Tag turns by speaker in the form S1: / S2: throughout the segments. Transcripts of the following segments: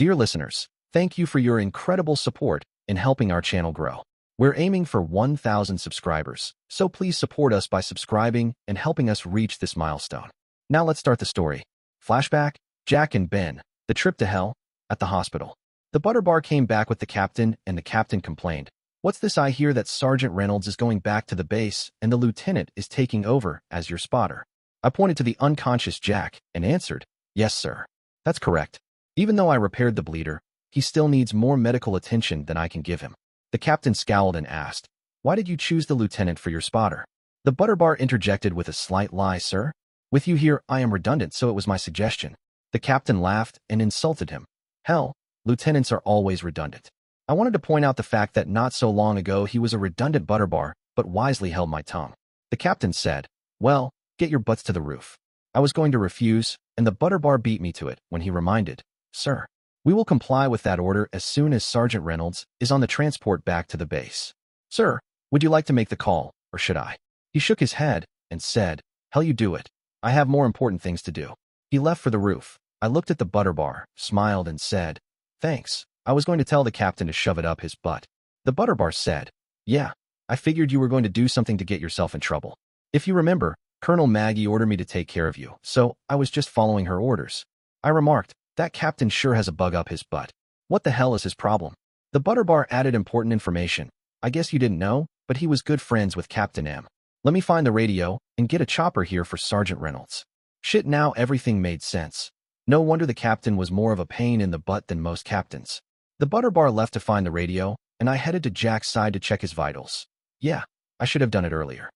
S1: Dear listeners, thank you for your incredible support in helping our channel grow. We're aiming for 1,000 subscribers, so please support us by subscribing and helping us reach this milestone. Now let's start the story. Flashback, Jack and Ben, the trip to hell, at the hospital. The butter bar came back with the captain, and the captain complained, "What's this I hear that Sergeant Reynolds is going back to the base and the lieutenant is taking over as your spotter?" I pointed to the unconscious Jack and answered, "Yes, sir. That's correct. Even though I repaired the bleeder, he still needs more medical attention than I can give him." The captain scowled and asked, "Why did you choose the lieutenant for your spotter?" The butter bar interjected with a slight lie, "Sir, with you here, I am redundant, so it was my suggestion." The captain laughed and insulted him. "Hell, lieutenants are always redundant." I wanted to point out the fact that not so long ago he was a redundant butter bar, but wisely held my tongue. The captain said, "Well, get your butts to the roof." I was going to refuse, and the butter bar beat me to it when he reminded, "Sir, we will comply with that order as soon as Sergeant Reynolds is on the transport back to the base." "Sir, would you like to make the call, or should I?" He shook his head and said, "Hell, you do it. I have more important things to do." He left for the roof. I looked at the butter bar, smiled, and said, "Thanks. I was going to tell the captain to shove it up his butt." The butter bar said, "Yeah, I figured you were going to do something to get yourself in trouble. If you remember, Colonel Maggie ordered me to take care of you, so I was just following her orders." I remarked, "That captain sure has a bug up his butt. What the hell is his problem?" The butter bar added important information. "I guess you didn't know, but he was good friends with Captain M. Let me find the radio and get a chopper here for Sergeant Reynolds." Shit, now everything made sense. No wonder the captain was more of a pain in the butt than most captains. The butter bar left to find the radio, and I headed to Jack's side to check his vitals. Yeah, I should have done it earlier.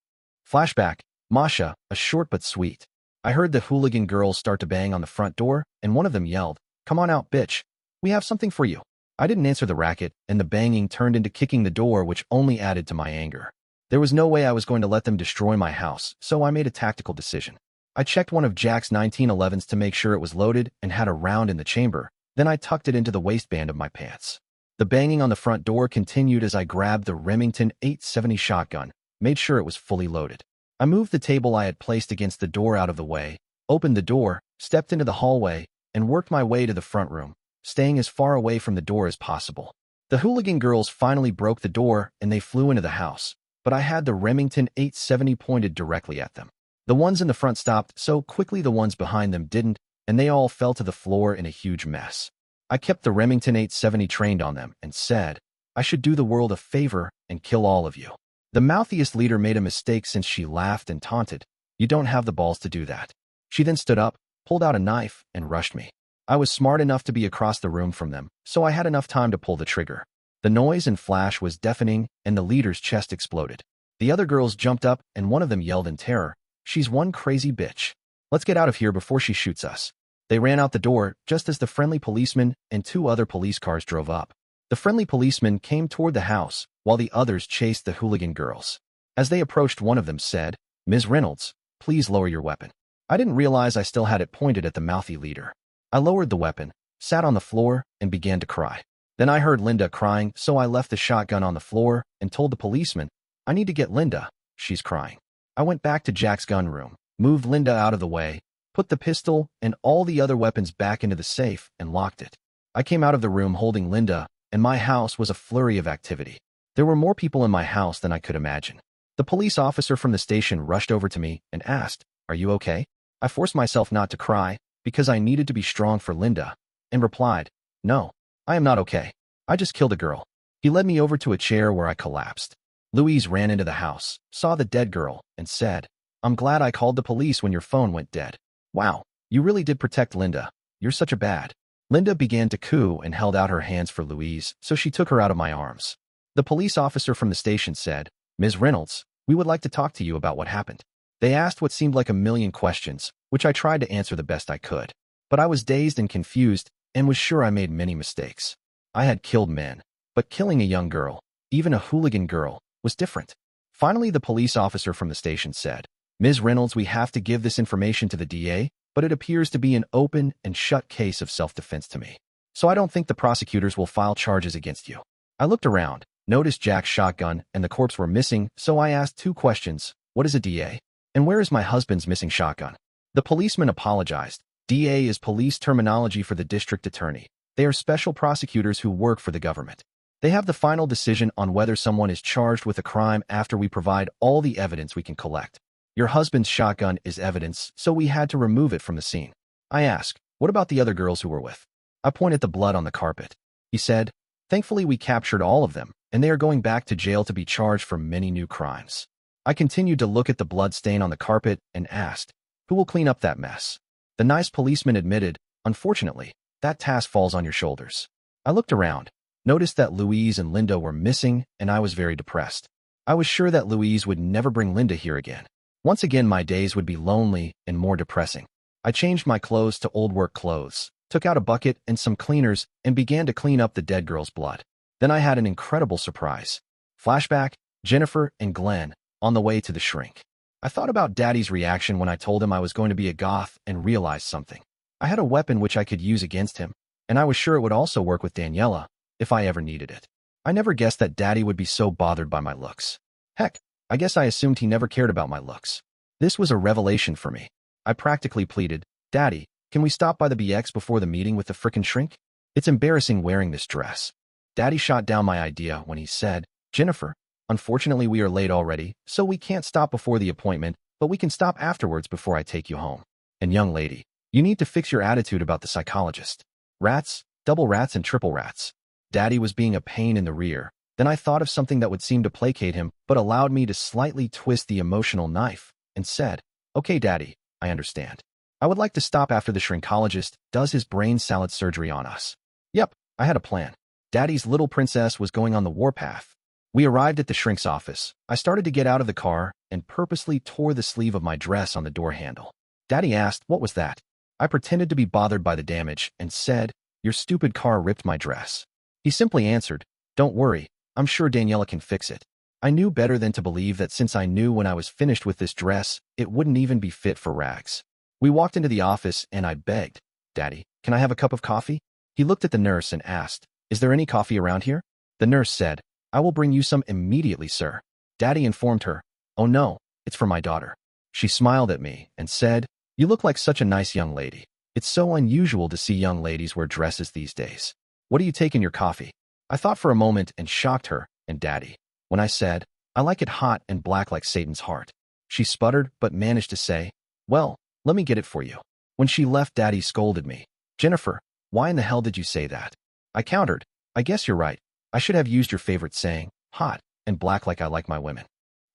S1: Flashback, Masha, a short but sweet. I heard the hooligan girls start to bang on the front door, and one of them yelled, "Come on out, bitch. We have something for you." I didn't answer the racket, and the banging turned into kicking the door, which only added to my anger. There was no way I was going to let them destroy my house, so I made a tactical decision. I checked one of Jack's 1911s to make sure it was loaded and had a round in the chamber, then I tucked it into the waistband of my pants. The banging on the front door continued as I grabbed the Remington 870 shotgun, made sure it was fully loaded. I moved the table I had placed against the door out of the way, opened the door, stepped into the hallway, and worked my way to the front room, staying as far away from the door as possible. The hooligan girls finally broke the door and they flew into the house, but I had the Remington 870 pointed directly at them. The ones in the front stopped so quickly the ones behind them didn't, and they all fell to the floor in a huge mess. I kept the Remington 870 trained on them and said, "I should do the world a favor and kill all of you." The mouthiest leader made a mistake since she laughed and taunted, "You don't have the balls to do that." She then stood up, pulled out a knife, and rushed me. I was smart enough to be across the room from them, so I had enough time to pull the trigger. The noise and flash was deafening, and the leader's chest exploded. The other girls jumped up, and one of them yelled in terror, "She's one crazy bitch. Let's get out of here before she shoots us." They ran out the door just as the friendly policeman and 2 other police cars drove up. The friendly policeman came toward the house, while the others chased the hooligan girls. As they approached, one of them said, "Ms. Reynolds, please lower your weapon." I didn't realize I still had it pointed at the mouthy leader. I lowered the weapon, sat on the floor, and began to cry. Then I heard Linda crying, so I left the shotgun on the floor and told the policeman, "I need to get Linda. She's crying." I went back to Jack's gun room, moved Linda out of the way, put the pistol and all the other weapons back into the safe, and locked it. I came out of the room holding Linda, and my house was a flurry of activity. There were more people in my house than I could imagine. The police officer from the station rushed over to me and asked, "Are you okay?" I forced myself not to cry, because I needed to be strong for Linda, and replied, "No, I am not okay. I just killed a girl." He led me over to a chair where I collapsed. Louise ran into the house, saw the dead girl, and said, "I'm glad I called the police when your phone went dead. Wow, you really did protect Linda. You're such a bad." Linda began to coo and held out her hands for Louise, so she took her out of my arms. The police officer from the station said, "Ms. Reynolds, we would like to talk to you about what happened." They asked what seemed like a million questions, which I tried to answer the best I could. But I was dazed and confused and was sure I made many mistakes. I had killed men, but killing a young girl, even a hooligan girl, was different. Finally, the police officer from the station said, "Ms. Reynolds, we have to give this information to the DA, but it appears to be an open and shut case of self-defense to me. So I don't think the prosecutors will file charges against you." I looked around, noticed Jack's shotgun, and the corpse were missing, so I asked 2 questions. What is a DA? And where is my husband's missing shotgun? The policeman apologized. DA is police terminology for the district attorney. They are special prosecutors who work for the government. They have the final decision on whether someone is charged with a crime after we provide all the evidence we can collect. Your husband's shotgun is evidence, so we had to remove it from the scene. I asked, what about the other girls who were with? I pointed the blood on the carpet. He said, thankfully we captured all of them, and they are going back to jail to be charged for many new crimes. I continued to look at the blood stain on the carpet and asked, who will clean up that mess? The nice policeman admitted, unfortunately, that task falls on your shoulders. I looked around, noticed that Louise and Linda were missing, and I was very depressed. I was sure that Louise would never bring Linda here again. Once again, my days would be lonely and more depressing. I changed my clothes to old work clothes, took out a bucket and some cleaners, and began to clean up the dead girl's blood. Then I had an incredible surprise. Flashback, Jennifer and Glenn, on the way to the shrink. I thought about Daddy's reaction when I told him I was going to be a goth and realized something. I had a weapon which I could use against him, and I was sure it would also work with Daniela, if I ever needed it. I never guessed that Daddy would be so bothered by my looks. Heck, I guess I assumed he never cared about my looks. This was a revelation for me. I practically pleaded, Daddy, can we stop by the BX before the meeting with the frickin' shrink? It's embarrassing wearing this dress. Daddy shot down my idea when he said, Jennifer, unfortunately we are late already, so we can't stop before the appointment, but we can stop afterwards before I take you home. And young lady, you need to fix your attitude about the psychologist. Rats, double rats and triple rats. Daddy was being a pain in the rear. Then I thought of something that would seem to placate him, but allowed me to slightly twist the emotional knife, and said, okay, Daddy, I understand. I would like to stop after the shrinkologist does his brain salad surgery on us. Yep, I had a plan. Daddy's little princess was going on the warpath. We arrived at the shrink's office. I started to get out of the car and purposely tore the sleeve of my dress on the door handle. Daddy asked, what was that? I pretended to be bothered by the damage and said, your stupid car ripped my dress. He simply answered, don't worry, I'm sure Daniela can fix it. I knew better than to believe that since I knew when I was finished with this dress, it wouldn't even be fit for rags. We walked into the office and I begged, Daddy, can I have a cup of coffee? He looked at the nurse and asked, is there any coffee around here? The nurse said, I will bring you some immediately, sir. Daddy informed her, oh no, it's for my daughter. She smiled at me and said, you look like such a nice young lady. It's so unusual to see young ladies wear dresses these days. What do you take in your coffee? I thought for a moment and shocked her and Daddy when I said, I like it hot and black like Satan's heart. She sputtered but managed to say, well, let me get it for you. When she left, Daddy scolded me. Jennifer, why in the hell did you say that? I countered, I guess you're right. I should have used your favorite saying, hot and black like I like my women.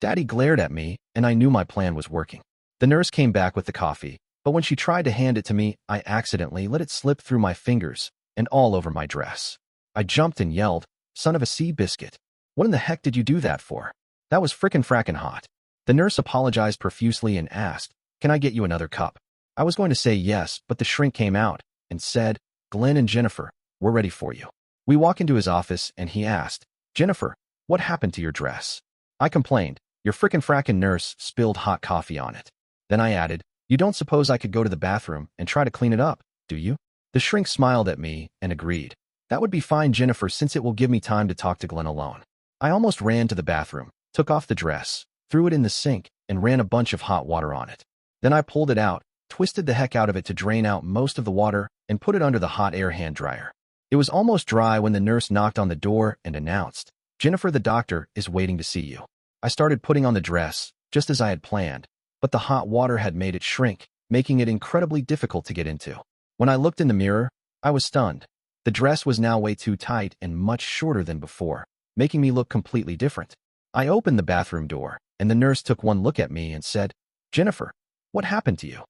S1: Daddy glared at me and I knew my plan was working. The nurse came back with the coffee, but when she tried to hand it to me, I accidentally let it slip through my fingers and all over my dress. I jumped and yelled, son of a sea biscuit. What in the heck did you do that for? That was frickin' hot. The nurse apologized profusely and asked, can I get you another cup? I was going to say yes, but the shrink came out and said, Glenn and Jennifer, we're ready for you. We walk into his office and he asked, Jennifer, what happened to your dress? I complained, your frickin' nurse spilled hot coffee on it. Then I added, you don't suppose I could go to the bathroom and try to clean it up, do you? The shrink smiled at me and agreed. That would be fine, Jennifer, since it will give me time to talk to Glenn alone. I almost ran to the bathroom, took off the dress, threw it in the sink, and ran a bunch of hot water on it. Then I pulled it out, twisted the heck out of it to drain out most of the water, and put it under the hot air hand dryer. It was almost dry when the nurse knocked on the door and announced, Jennifer, the doctor is waiting to see you. I started putting on the dress, just as I had planned, but the hot water had made it shrink, making it incredibly difficult to get into. When I looked in the mirror, I was stunned. The dress was now way too tight and much shorter than before, making me look completely different. I opened the bathroom door, and the nurse took one look at me and said, Jennifer, what happened to you?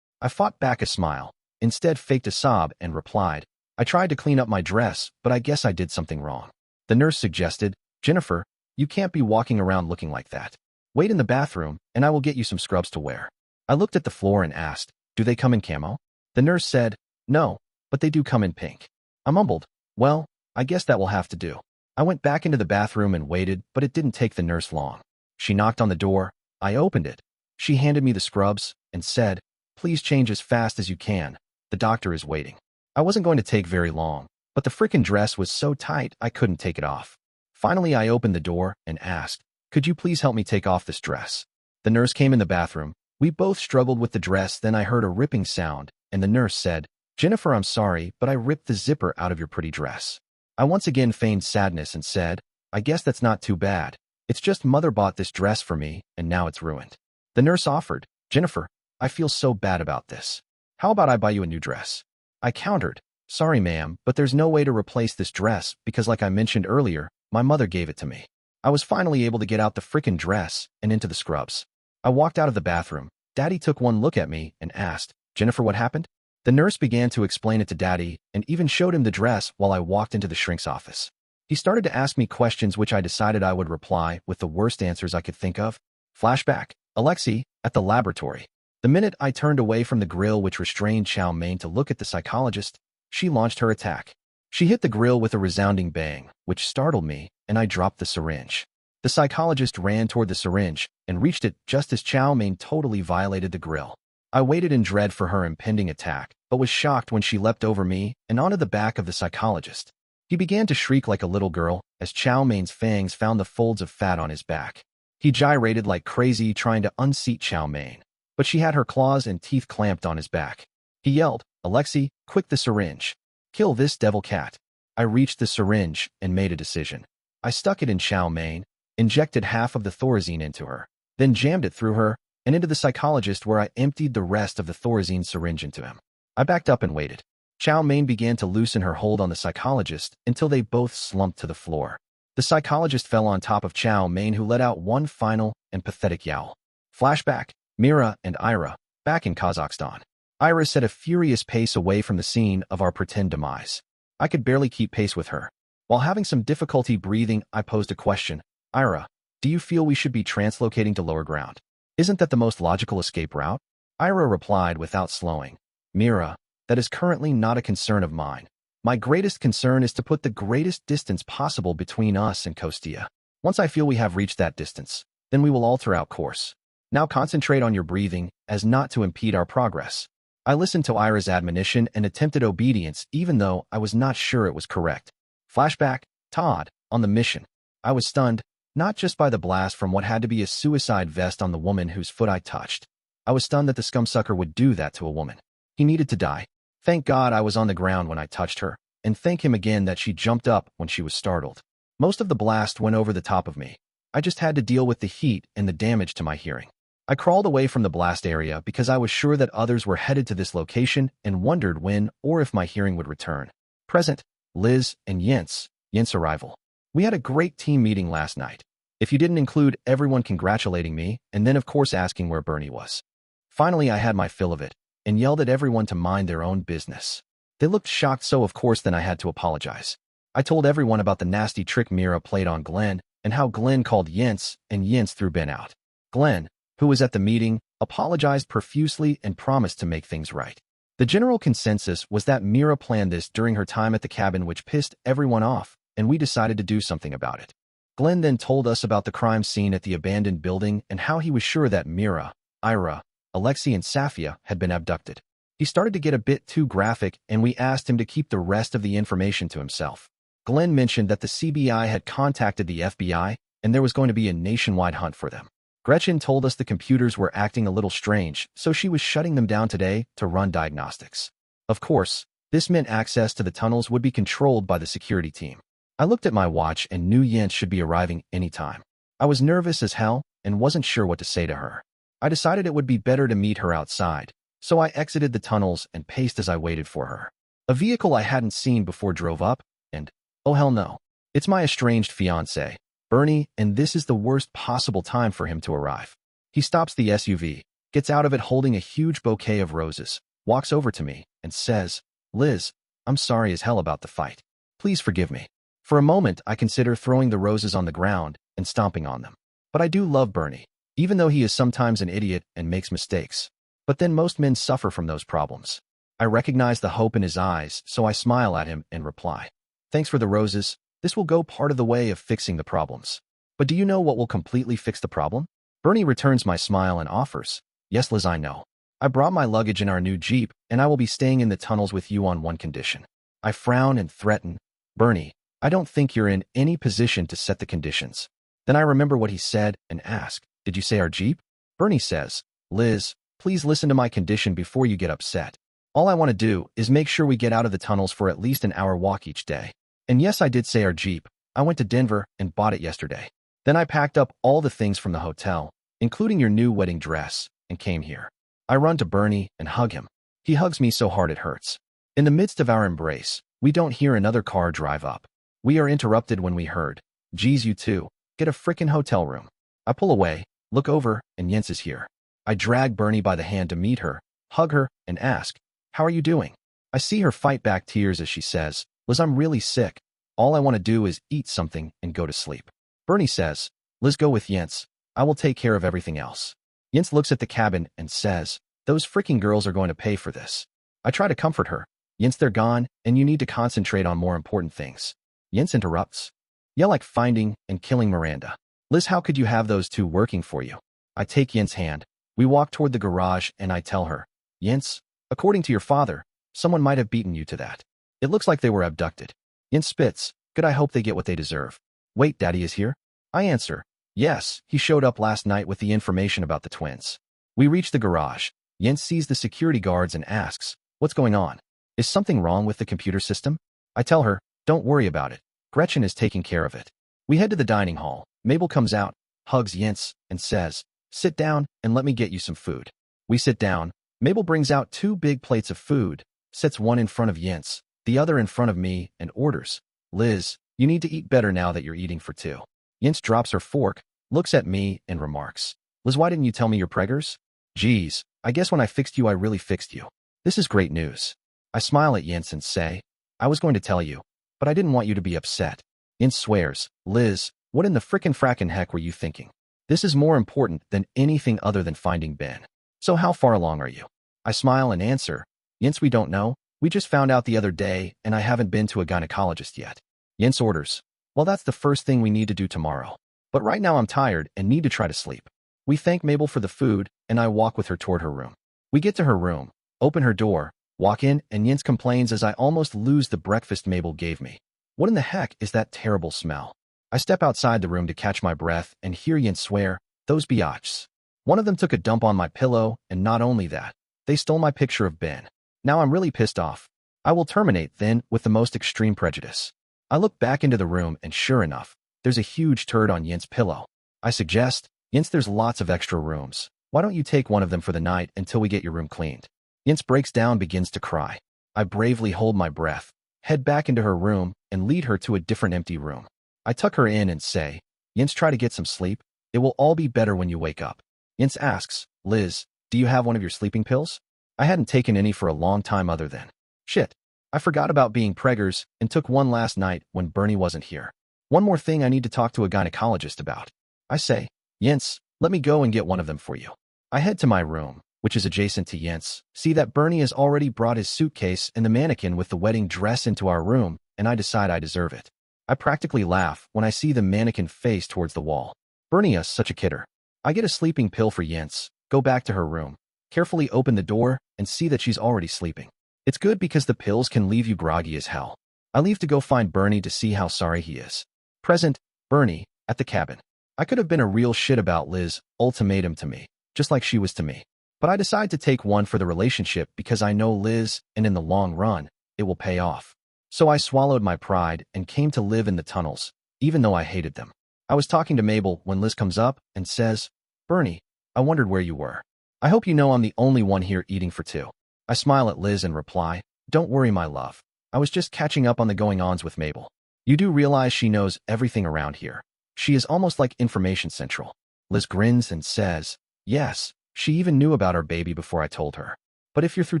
S1: I fought back a smile, instead faked a sob and replied, I tried to clean up my dress, but I guess I did something wrong. The nurse suggested, Jennifer, you can't be walking around looking like that. Wait in the bathroom, and I will get you some scrubs to wear. I looked at the floor and asked, do they come in camo? The nurse said, no, but they do come in pink. I mumbled, well, I guess that will have to do. I went back into the bathroom and waited, but it didn't take the nurse long. She knocked on the door. I opened it. She handed me the scrubs and said, please change as fast as you can. The doctor is waiting. I wasn't going to take very long, but the frickin' dress was so tight I couldn't take it off. Finally, I opened the door and asked, could you please help me take off this dress? The nurse came in the bathroom. We both struggled with the dress, then I heard a ripping sound, and the nurse said, Jennifer, I'm sorry, but I ripped the zipper out of your pretty dress. I once again feigned sadness and said, I guess that's not too bad. It's just mother bought this dress for me, and now it's ruined. The nurse offered, Jennifer, I feel so bad about this. How about I buy you a new dress? I countered, sorry ma'am, but there's no way to replace this dress because like I mentioned earlier, my mother gave it to me. I was finally able to get out the frickin' dress and into the scrubs. I walked out of the bathroom. Daddy took one look at me and asked, Jennifer, what happened? The nurse began to explain it to Daddy and even showed him the dress while I walked into the shrink's office. He started to ask me questions which I decided I would reply with the worst answers I could think of. Flashback, Alexei, at the laboratory. The minute I turned away from the grill which restrained Chow Mein to look at the psychologist, she launched her attack. She hit the grill with a resounding bang, which startled me, and I dropped the syringe. The psychologist ran toward the syringe and reached it just as Chow Mein totally violated the grill. I waited in dread for her impending attack, but was shocked when she leapt over me and onto the back of the psychologist. He began to shriek like a little girl as Chow Main's fangs found the folds of fat on his back. He gyrated like crazy trying to unseat Chow Mein, but she had her claws and teeth clamped on his back. He yelled, Alexei, quick the syringe. Kill this devil cat. I reached the syringe and made a decision. I stuck it in Chow Mein, injected half of the Thorazine into her, then jammed it through her and into the psychologist where I emptied the rest of the Thorazine syringe into him. I backed up and waited. Chow Mein began to loosen her hold on the psychologist until they both slumped to the floor. The psychologist fell on top of Chow Mein, who let out one final and pathetic yowl. Flashback, Mira and Ira, back in Kazakhstan. Ira set a furious pace away from the scene of our pretend demise. I could barely keep pace with her. While having some difficulty breathing, I posed a question. Ira, do you feel we should be translocating to lower ground? Isn't that the most logical escape route? Ira replied without slowing. Mira, that is currently not a concern of mine. My greatest concern is to put the greatest distance possible between us and Kostia. Once I feel we have reached that distance, then we will alter our course. Now concentrate on your breathing as not to impede our progress. I listened to Ira's admonition and attempted obedience even though I was not sure it was correct. Flashback, Todd, on the mission. I was stunned, not just by the blast from what had to be a suicide vest on the woman whose foot I touched. I was stunned that the scumsucker would do that to a woman. He needed to die. Thank God I was on the ground when I touched her, and thank him again that she jumped up when she was startled. Most of the blast went over the top of me. I just had to deal with the heat and the damage to my hearing. I crawled away from the blast area because I was sure that others were headed to this location and wondered when or if my hearing would return. Present, Liz and Jens arrival. We had a great team meeting last night. If you didn't include everyone congratulating me, and then of course asking where Bernie was. Finally, I had my fill of it, and yelled at everyone to mind their own business. They looked shocked, so of course then I had to apologize. I told everyone about the nasty trick Mira played on Glenn, and how Glenn called Jens, and Jens threw Ben out. Glenn, who was at the meeting, apologized profusely and promised to make things right. The general consensus was that Mira planned this during her time at the cabin, which pissed everyone off, and we decided to do something about it. Glenn then told us about the crime scene at the abandoned building and how he was sure that Mira, Ira, Alexei and Safia had been abducted. He started to get a bit too graphic, and we asked him to keep the rest of the information to himself. Glenn mentioned that the CBI had contacted the FBI, and there was going to be a nationwide hunt for them. Gretchen told us the computers were acting a little strange, so she was shutting them down today to run diagnostics. Of course, this meant access to the tunnels would be controlled by the security team. I looked at my watch and knew Jens should be arriving anytime. I was nervous as hell and wasn't sure what to say to her. I decided it would be better to meet her outside, so I exited the tunnels and paced as I waited for her. A vehicle I hadn't seen before drove up, and, oh hell no, it's my estranged fiancé, Bernie, and this is the worst possible time for him to arrive. He stops the SUV, gets out of it holding a huge bouquet of roses, walks over to me, and says, Liz, I'm sorry as hell about the fight. Please forgive me. For a moment, I consider throwing the roses on the ground and stomping on them. But I do love Bernie, even though he is sometimes an idiot and makes mistakes. But then most men suffer from those problems. I recognize the hope in his eyes, so I smile at him and reply, Thanks for the roses. This will go part of the way of fixing the problems. But do you know what will completely fix the problem? Bernie returns my smile and offers, Yes, Liz, I know. I brought my luggage in our new Jeep, and I will be staying in the tunnels with you on one condition. I frown and threaten, Bernie, I don't think you're in any position to set the conditions. Then I remember what he said and ask, Did you say our Jeep? Bernie says, Liz, please listen to my condition before you get upset. All I want to do is make sure we get out of the tunnels for at least an hour walk each day. And yes, I did say our Jeep. I went to Denver and bought it yesterday. Then I packed up all the things from the hotel, including your new wedding dress, and came here. I run to Bernie and hug him. He hugs me so hard it hurts. In the midst of our embrace, we don't hear another car drive up. We are interrupted when we heard, "Geez, you two, get a frickin' hotel room." I pull away, look over, and Jens is here. I drag Bernie by the hand to meet her, hug her, and ask, "How are you doing?" I see her fight back tears as she says, "Liz, I'm really sick. All I want to do is eat something and go to sleep." Bernie says, "Liz, go with Jens. I will take care of everything else." Jens looks at the cabin and says, "Those freaking girls are going to pay for this." I try to comfort her. "Jens, they're gone, and you need to concentrate on more important things." Jens interrupts. "Yeah, like finding and killing Miranda." "Liz, how could you have those two working for you?" I take Jens' hand. We walk toward the garage, and I tell her, "Jens, according to your father, someone might have beaten you to that. It looks like they were abducted." Jens spits. "Good, I hope they get what they deserve." "Wait, Daddy is here?" I answer, "Yes, he showed up last night with the information about the twins." We reach the garage. Jens sees the security guards and asks, "What's going on? Is something wrong with the computer system?" I tell her, "Don't worry about it. Gretchen is taking care of it." We head to the dining hall. Mabel comes out, hugs Jens, and says, "Sit down and let me get you some food." We sit down. Mabel brings out 2 big plates of food, sets one in front of Jens, the other in front of me, and orders, "Liz, you need to eat better now that you're eating for 2. Jens drops her fork, looks at me, and remarks, "Liz, why didn't you tell me you're preggers?" "Geez, I guess when I fixed you, I really fixed you. This is great news." I smile at Jens and say, "I was going to tell you, but I didn't want you to be upset." Jens swears, "Liz, what in the frackin' heck were you thinking? This is more important than anything other than finding Ben. So how far along are you?" I smile and answer, "Jens, we don't know. We just found out the other day, and I haven't been to a gynecologist yet." Jens orders, "Well, that's the first thing we need to do tomorrow. But right now I'm tired and need to try to sleep." We thank Mabel for the food, and I walk with her toward her room. We get to her room, open her door, walk in, and Jens complains as I almost lose the breakfast Mabel gave me. "What in the heck is that terrible smell?" I step outside the room to catch my breath and hear Jens swear, "Those biatches. One of them took a dump on my pillow, and not only that, they stole my picture of Ben. Now I'm really pissed off. I will terminate then with the most extreme prejudice." I look back into the room, and sure enough, there's a huge turd on Jens' pillow. I suggest, "Jens, there's lots of extra rooms. Why don't you take one of them for the night until we get your room cleaned?" Jens breaks down, begins to cry. I bravely hold my breath, head back into her room, and lead her to a different empty room. I tuck her in and say, "Jens, try to get some sleep. It will all be better when you wake up." Jens asks, "Liz, do you have one of your sleeping pills?" I hadn't taken any for a long time other than, shit, I forgot about being preggers and took one last night when Bernie wasn't here. One more thing I need to talk to a gynecologist about. I say, "Jens, let me go and get one of them for you." I head to my room, which is adjacent to Jens, see that Bernie has already brought his suitcase and the mannequin with the wedding dress into our room, and I decide I deserve it. I practically laugh when I see the mannequin face towards the wall. Bernie is such a kidder. I get a sleeping pill for Jens, go back to her room, carefully open the door, and see that she's already sleeping. It's good because the pills can leave you groggy as hell. I leave to go find Bernie to see how sorry he is. Present, Bernie, at the cabin. I could have been a real shit about Liz, ultimatum to me, just like she was to me. But I decide to take one for the relationship because I know Liz, and in the long run, it will pay off. So I swallowed my pride and came to live in the tunnels, even though I hated them. I was talking to Mabel when Liz comes up and says, "Bernie, I wondered where you were. I hope you know I'm the only one here eating for 2. I smile at Liz and reply, "Don't worry, my love. I was just catching up on the going-ons with Mabel. You do realize she knows everything around here. She is almost like information central." Liz grins and says, "Yes, she even knew about our baby before I told her. But if you're through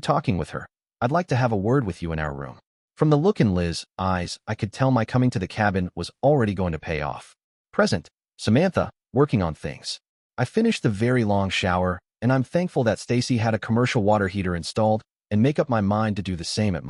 S1: talking with her, I'd like to have a word with you in our room." From the look in Liz's eyes, I could tell my coming to the cabin was already going to pay off. Present, Samantha, working on things. I finished the very long shower, and I'm thankful that Stacy had a commercial water heater installed and make up my mind to do the same at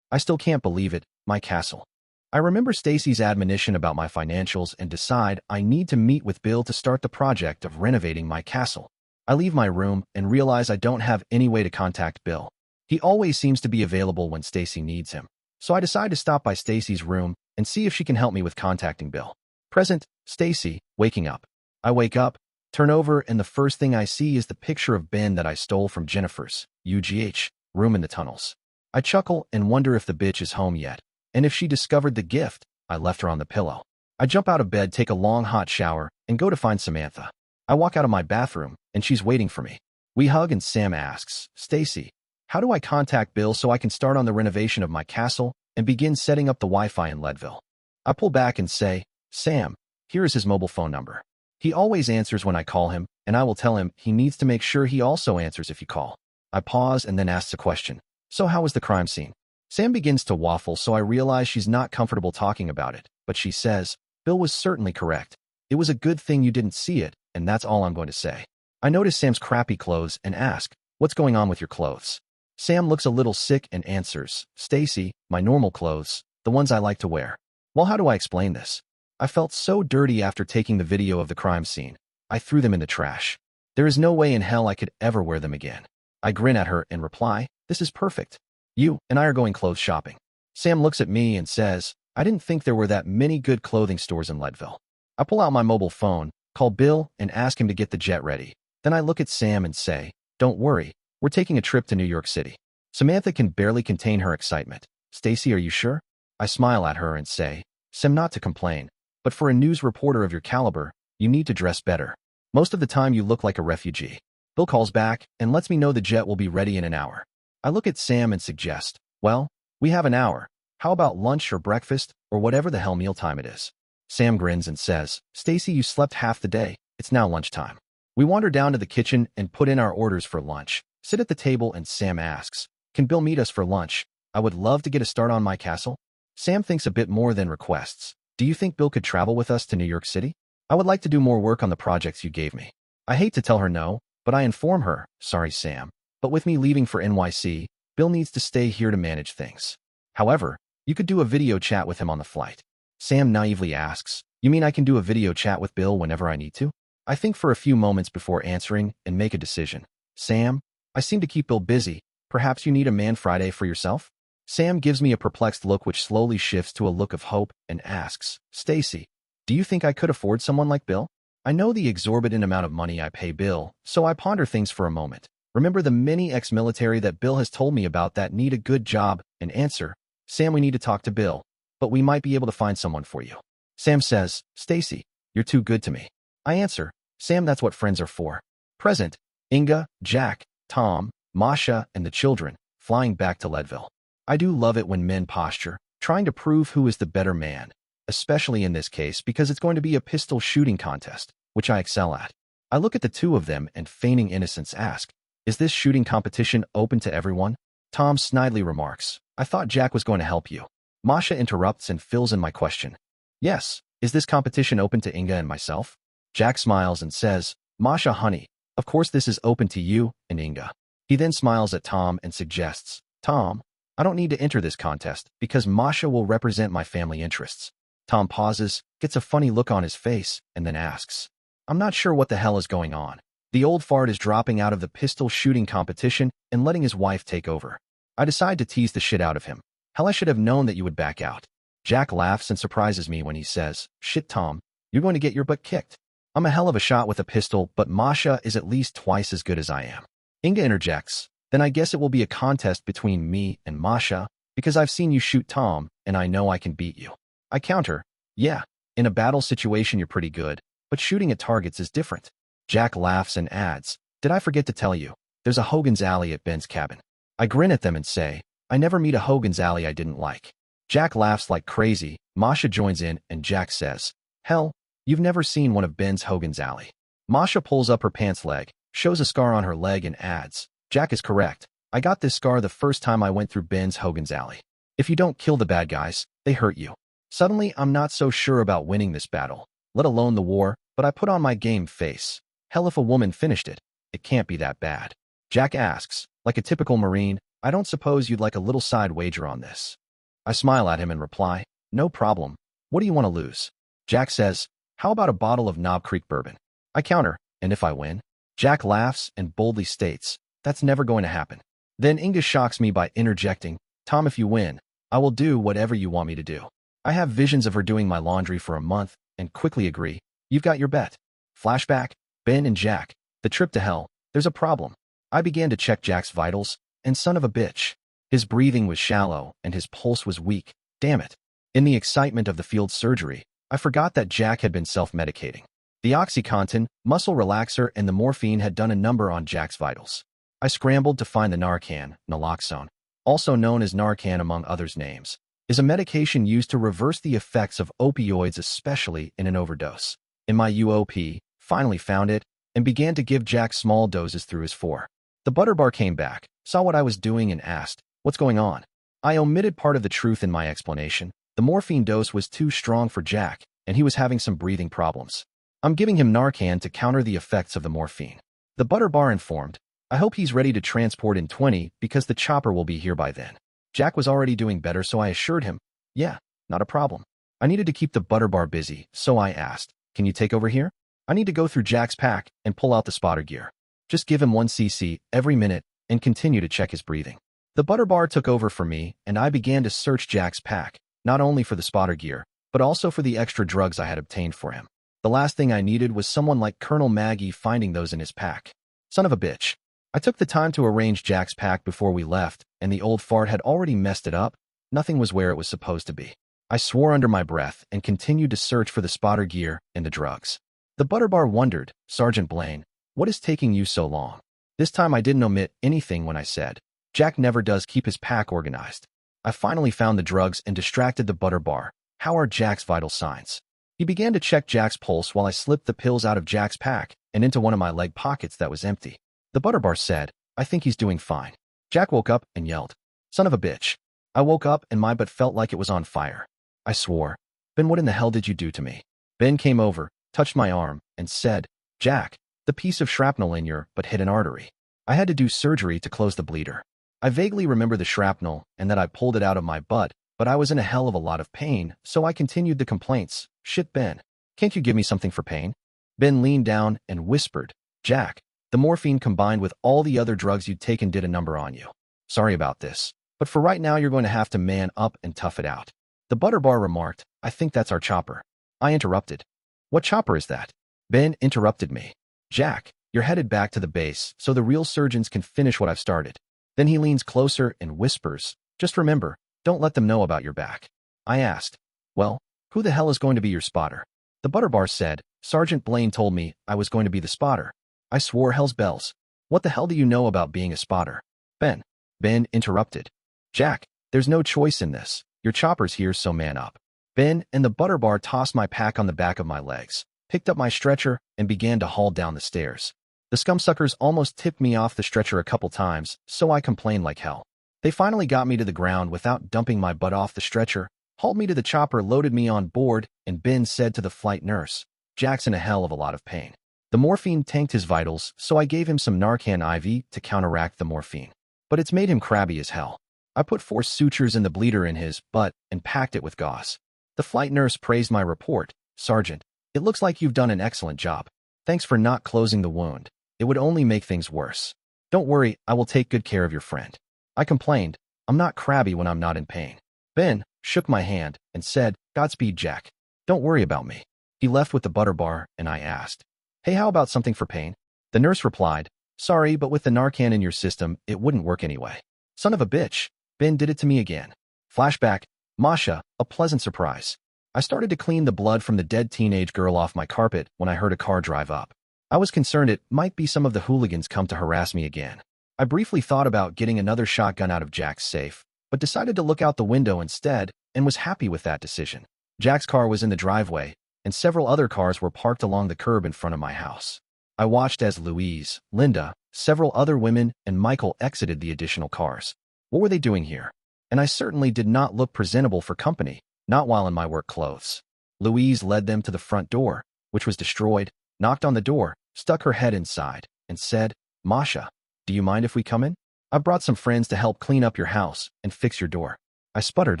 S1: I still can't believe it, my castle. I remember Stacy's admonition about my financials and decide I need to meet with Bill to start the project of renovating my castle. I leave my room and realize I don't have any way to contact Bill. He always seems to be available when Stacy needs him. So I decide to stop by Stacy's room and see if she can help me with contacting Bill. Present, Stacy, waking up. I wake up, turn over, and the first thing I see is the picture of Ben that I stole from Jennifer's UGH. room in the tunnels. I chuckle and wonder if the bitch is home yet, and if she discovered the gift I left her on the pillow. I jump out of bed, take a long hot shower, and go to find Samantha. I walk out of my bathroom, and she's waiting for me. We hug and Sam asks, Stacy, how do I contact Bill so I can start on the renovation of my castle and begin setting up the Wi-Fi in Leadville? I pull back and say, Sam, here is his mobile phone number. He always answers when I call him, and I will tell him he needs to make sure he also answers if you call. I pause and then asks a question. So how was the crime scene? Sam begins to waffle, so I realize she's not comfortable talking about it, but she says, Bill was certainly correct. It was a good thing you didn't see it, and that's all I'm going to say. I notice Sam's crappy clothes and ask, what's going on with your clothes? Sam looks a little sick and answers, Stacy, my normal clothes, the ones I like to wear. Well, how do I explain this? I felt so dirty after taking the video of the crime scene. I threw them in the trash. There is no way in hell I could ever wear them again. I grin at her and reply, this is perfect. You and I are going clothes shopping. Sam looks at me and says, I didn't think there were that many good clothing stores in Leadville. I pull out my mobile phone, call Bill, and ask him to get the jet ready. Then I look at Sam and say, don't worry, we're taking a trip to New York City. Samantha can barely contain her excitement. Stacy, are you sure? I smile at her and say, Sam, not to complain, but for a news reporter of your caliber, you need to dress better. Most of the time you look like a refugee. Bill calls back and lets me know the jet will be ready in an hour. I look at Sam and suggest, well, we have an hour. How about lunch or breakfast or whatever the hell mealtime it is? Sam grins and says, Stacy, you slept half the day. It's now lunchtime. We wander down to the kitchen and put in our orders for lunch, sit at the table, and Sam asks, can Bill meet us for lunch? I would love to get a start on my castle. Sam thinks a bit more than requests. Do you think Bill could travel with us to New York City? I would like to do more work on the projects you gave me. I hate to tell her no, but I inform her, sorry Sam, but with me leaving for NYC, Bill needs to stay here to manage things. However, you could do a video chat with him on the flight. Sam naively asks, you mean I can do a video chat with Bill whenever I need to? I think for a few moments before answering and make a decision. Sam, I seem to keep Bill busy. Perhaps you need a man Friday for yourself? Sam gives me a perplexed look which slowly shifts to a look of hope and asks, Stacy, do you think I could afford someone like Bill? I know the exorbitant amount of money I pay Bill, so I ponder things for a moment. Remember the many ex-military that Bill has told me about that need a good job and answer, Sam, we need to talk to Bill, but we might be able to find someone for you. Sam says, Stacy, you're too good to me. I answer, Sam, that's what friends are for. Present, Inga, Jack, Tom, Masha, and the children, flying back to Leadville. I do love it when men posture, trying to prove who is the better man, especially in this case because it's going to be a pistol shooting contest, which I excel at. I look at the two of them and feigning innocence ask, is this shooting competition open to everyone? Tom snidely remarks, I thought Jack was going to help you. Masha interrupts and fills in my question. Yes, is this competition open to Inga and myself? Jack smiles and says, Masha honey, of course this is open to you and Inga. He then smiles at Tom and suggests, Tom, I don't need to enter this contest because Masha will represent my family interests. Tom pauses, gets a funny look on his face, and then asks, I'm not sure what the hell is going on. The old fart is dropping out of the pistol shooting competition and letting his wife take over. I decide to tease the shit out of him. Hell, I should have known that you would back out. Jack laughs and surprises me when he says, shit Tom, you're going to get your butt kicked. I'm a hell of a shot with a pistol, but Masha is at least twice as good as I am. Inga interjects, then I guess it will be a contest between me and Masha, because I've seen you shoot Tom, and I know I can beat you. I counter, yeah, in a battle situation you're pretty good, but shooting at targets is different. Jack laughs and adds, did I forget to tell you, there's a Hogan's Alley at Ben's cabin. I grin at them and say, I never meet a Hogan's Alley I didn't like. Jack laughs like crazy, Masha joins in, and Jack says, hell, you've never seen one of Ben's Hogan's Alley. Masha pulls up her pants leg, shows a scar on her leg and adds, Jack is correct. I got this scar the first time I went through Ben's Hogan's Alley. If you don't kill the bad guys, they hurt you. Suddenly, I'm not so sure about winning this battle, let alone the war, but I put on my game face. Hell, if a woman finished it, it can't be that bad. Jack asks, like a typical Marine, I don't suppose you'd like a little side wager on this. I smile at him and reply, no problem. What do you want to lose? Jack says, how about a bottle of Knob Creek bourbon? I counter, and if I win? Jack laughs and boldly states, that's never going to happen. Then Inga shocks me by interjecting, Tom, if you win, I will do whatever you want me to do. I have visions of her doing my laundry for a month and quickly agree, you've got your bet. Flashback, Ben and Jack, the trip to hell, there's a problem. I began to check Jack's vitals, and son of a bitch. His breathing was shallow, and his pulse was weak. Damn it. In the excitement of the field surgery, I forgot that Jack had been self-medicating. The OxyContin, muscle relaxer, and the morphine had done a number on Jack's vitals. I scrambled to find the Narcan, naloxone, also known as Narcan among others' names, is a medication used to reverse the effects of opioids, especially in an overdose. In my UOP, finally found it, and began to give Jack small doses through his 4. The butter bar came back, saw what I was doing, and asked, "What's going on?" I omitted part of the truth in my explanation. The morphine dose was too strong for Jack, and he was having some breathing problems. I'm giving him Narcan to counter the effects of the morphine. The butter bar informed, "I hope he's ready to transport in 20 because the chopper will be here by then." Jack was already doing better, so I assured him, "Yeah, not a problem." I needed to keep the butter bar busy, so I asked, "Can you take over here? I need to go through Jack's pack and pull out the spotter gear. Just give him 1 cc every minute and continue to check his breathing." The butter bar took over for me, and I began to search Jack's pack, not only for the spotter gear, but also for the extra drugs I had obtained for him. The last thing I needed was someone like Colonel Maggie finding those in his pack. Son of a bitch. I took the time to arrange Jack's pack before we left, and the old fart had already messed it up. Nothing was where it was supposed to be. I swore under my breath and continued to search for the spotter gear and the drugs. The butter bar wondered, "Sergeant Blaine, what is taking you so long?" This time I didn't omit anything when I said, "Jack never does keep his pack organized." I finally found the drugs and distracted the butter bar. "How are Jack's vital signs?" He began to check Jack's pulse while I slipped the pills out of Jack's pack and into one of my leg pockets that was empty. The butter bar said, "I think he's doing fine." Jack woke up and yelled, "Son of a bitch." I woke up and my butt felt like it was on fire. I swore, "Ben, what in the hell did you do to me?" Ben came over, touched my arm, and said, "Jack, the piece of shrapnel in your butt hit an artery. I had to do surgery to close the bleeder." I vaguely remember the shrapnel and that I pulled it out of my butt, but I was in a hell of a lot of pain, so I continued the complaints. "Shit, Ben, can't you give me something for pain?" Ben leaned down and whispered, "Jack, the morphine combined with all the other drugs you'd taken did a number on you. Sorry about this, but for right now you're going to have to man up and tough it out." The butter bar remarked, "I think that's our chopper." I interrupted, "What chopper is that?" Ben interrupted me, "Jack, you're headed back to the base so the real surgeons can finish what I've started." Then he leans closer and whispers, "Just remember, don't let them know about your back." I asked, "Well, who the hell is going to be your spotter?" The butter bar said, "Sergeant Blaine told me I was going to be the spotter." I swore, "Hell's bells. What the hell do you know about being a spotter?" Ben interrupted, "Jack, there's no choice in this. Your chopper's here, so man up." Ben and the butter bar tossed my pack on the back of my legs, picked up my stretcher, and began to haul down the stairs. The scumsuckers almost tipped me off the stretcher a couple times, so I complained like hell. They finally got me to the ground without dumping my butt off the stretcher, hauled me to the chopper, loaded me on board, and Ben said to the flight nurse, "Jack's in a hell of a lot of pain." The morphine tanked his vitals, so I gave him some Narcan IV to counteract the morphine. But it's made him crabby as hell. I put 4 sutures in the bleeder in his butt and packed it with gauze. The flight nurse praised my report, "Sergeant, it looks like you've done an excellent job. Thanks for not closing the wound. It would only make things worse. Don't worry, I will take good care of your friend." I complained, "I'm not crabby when I'm not in pain." Ben shook my hand and said, "Godspeed, Jack. Don't worry about me." He left with the butter bar, and I asked, "Hey, how about something for pain?" The nurse replied, "Sorry, but with the Narcan in your system, it wouldn't work anyway." Son of a bitch, Ben did it to me again. Flashback, Masha, a pleasant surprise. I started to clean the blood from the dead teenage girl off my carpet when I heard a car drive up. I was concerned it might be some of the hooligans come to harass me again. I briefly thought about getting another shotgun out of Jack's safe, but decided to look out the window instead and was happy with that decision. Jack's car was in the driveway, and several other cars were parked along the curb in front of my house. I watched as Louise, Linda, several other women, and Michael exited the additional cars. What were they doing here? And I certainly did not look presentable for company, not while in my work clothes. Louise led them to the front door, which was destroyed, knocked on the door, stuck her head inside, and said, "Masha, do you mind if we come in? I've brought some friends to help clean up your house and fix your door." I sputtered,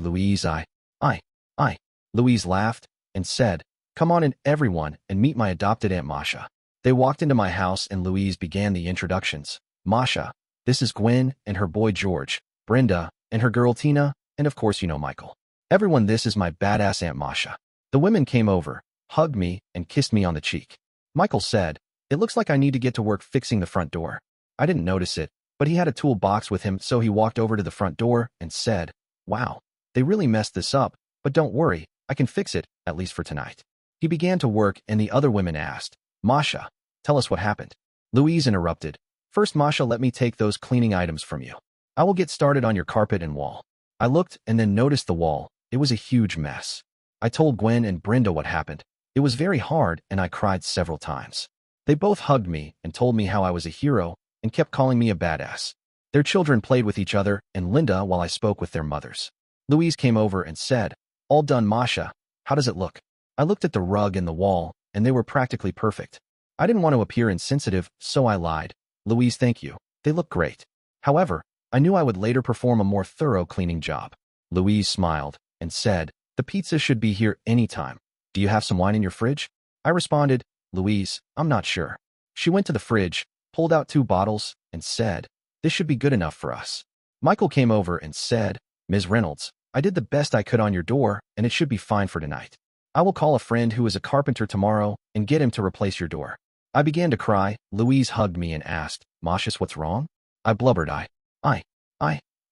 S1: "Louise, I. Louise laughed and said, "Come on in, everyone, and meet my adopted Aunt Masha." They walked into my house and Louise began the introductions. "Masha, this is Gwen and her boy George, Brenda, and her girl Tina, and of course you know Michael. Everyone, this is my badass Aunt Masha." The women came over, hugged me, and kissed me on the cheek. Michael said, "It looks like I need to get to work fixing the front door." I didn't notice it, but he had a toolbox with him, so he walked over to the front door and said, "Wow, they really messed this up, but don't worry, I can fix it, at least for tonight." He began to work, and the other women asked, "Masha, tell us what happened." Louise interrupted, "First, Masha, let me take those cleaning items from you. I will get started on your carpet and wall." I looked and then noticed the wall. It was a huge mess. I told Gwen and Brenda what happened. It was very hard, and I cried several times. They both hugged me and told me how I was a hero and kept calling me a badass. Their children played with each other and Linda while I spoke with their mothers. Louise came over and said, "All done, Masha. How does it look?" I looked at the rug and the wall, and they were practically perfect. I didn't want to appear insensitive, so I lied. "Louise, thank you. They look great." However, I knew I would later perform a more thorough cleaning job. Louise smiled and said, "The pizza should be here anytime. Do you have some wine in your fridge?" I responded, "Louise, I'm not sure." She went to the fridge, pulled out 2 bottles, and said, "This should be good enough for us." Michael came over and said, "Ms. Reynolds, I did the best I could on your door, and it should be fine for tonight. I will call a friend who is a carpenter tomorrow and get him to replace your door." I began to cry. Louise hugged me and asked, "Masha, what's wrong?" I blubbered, I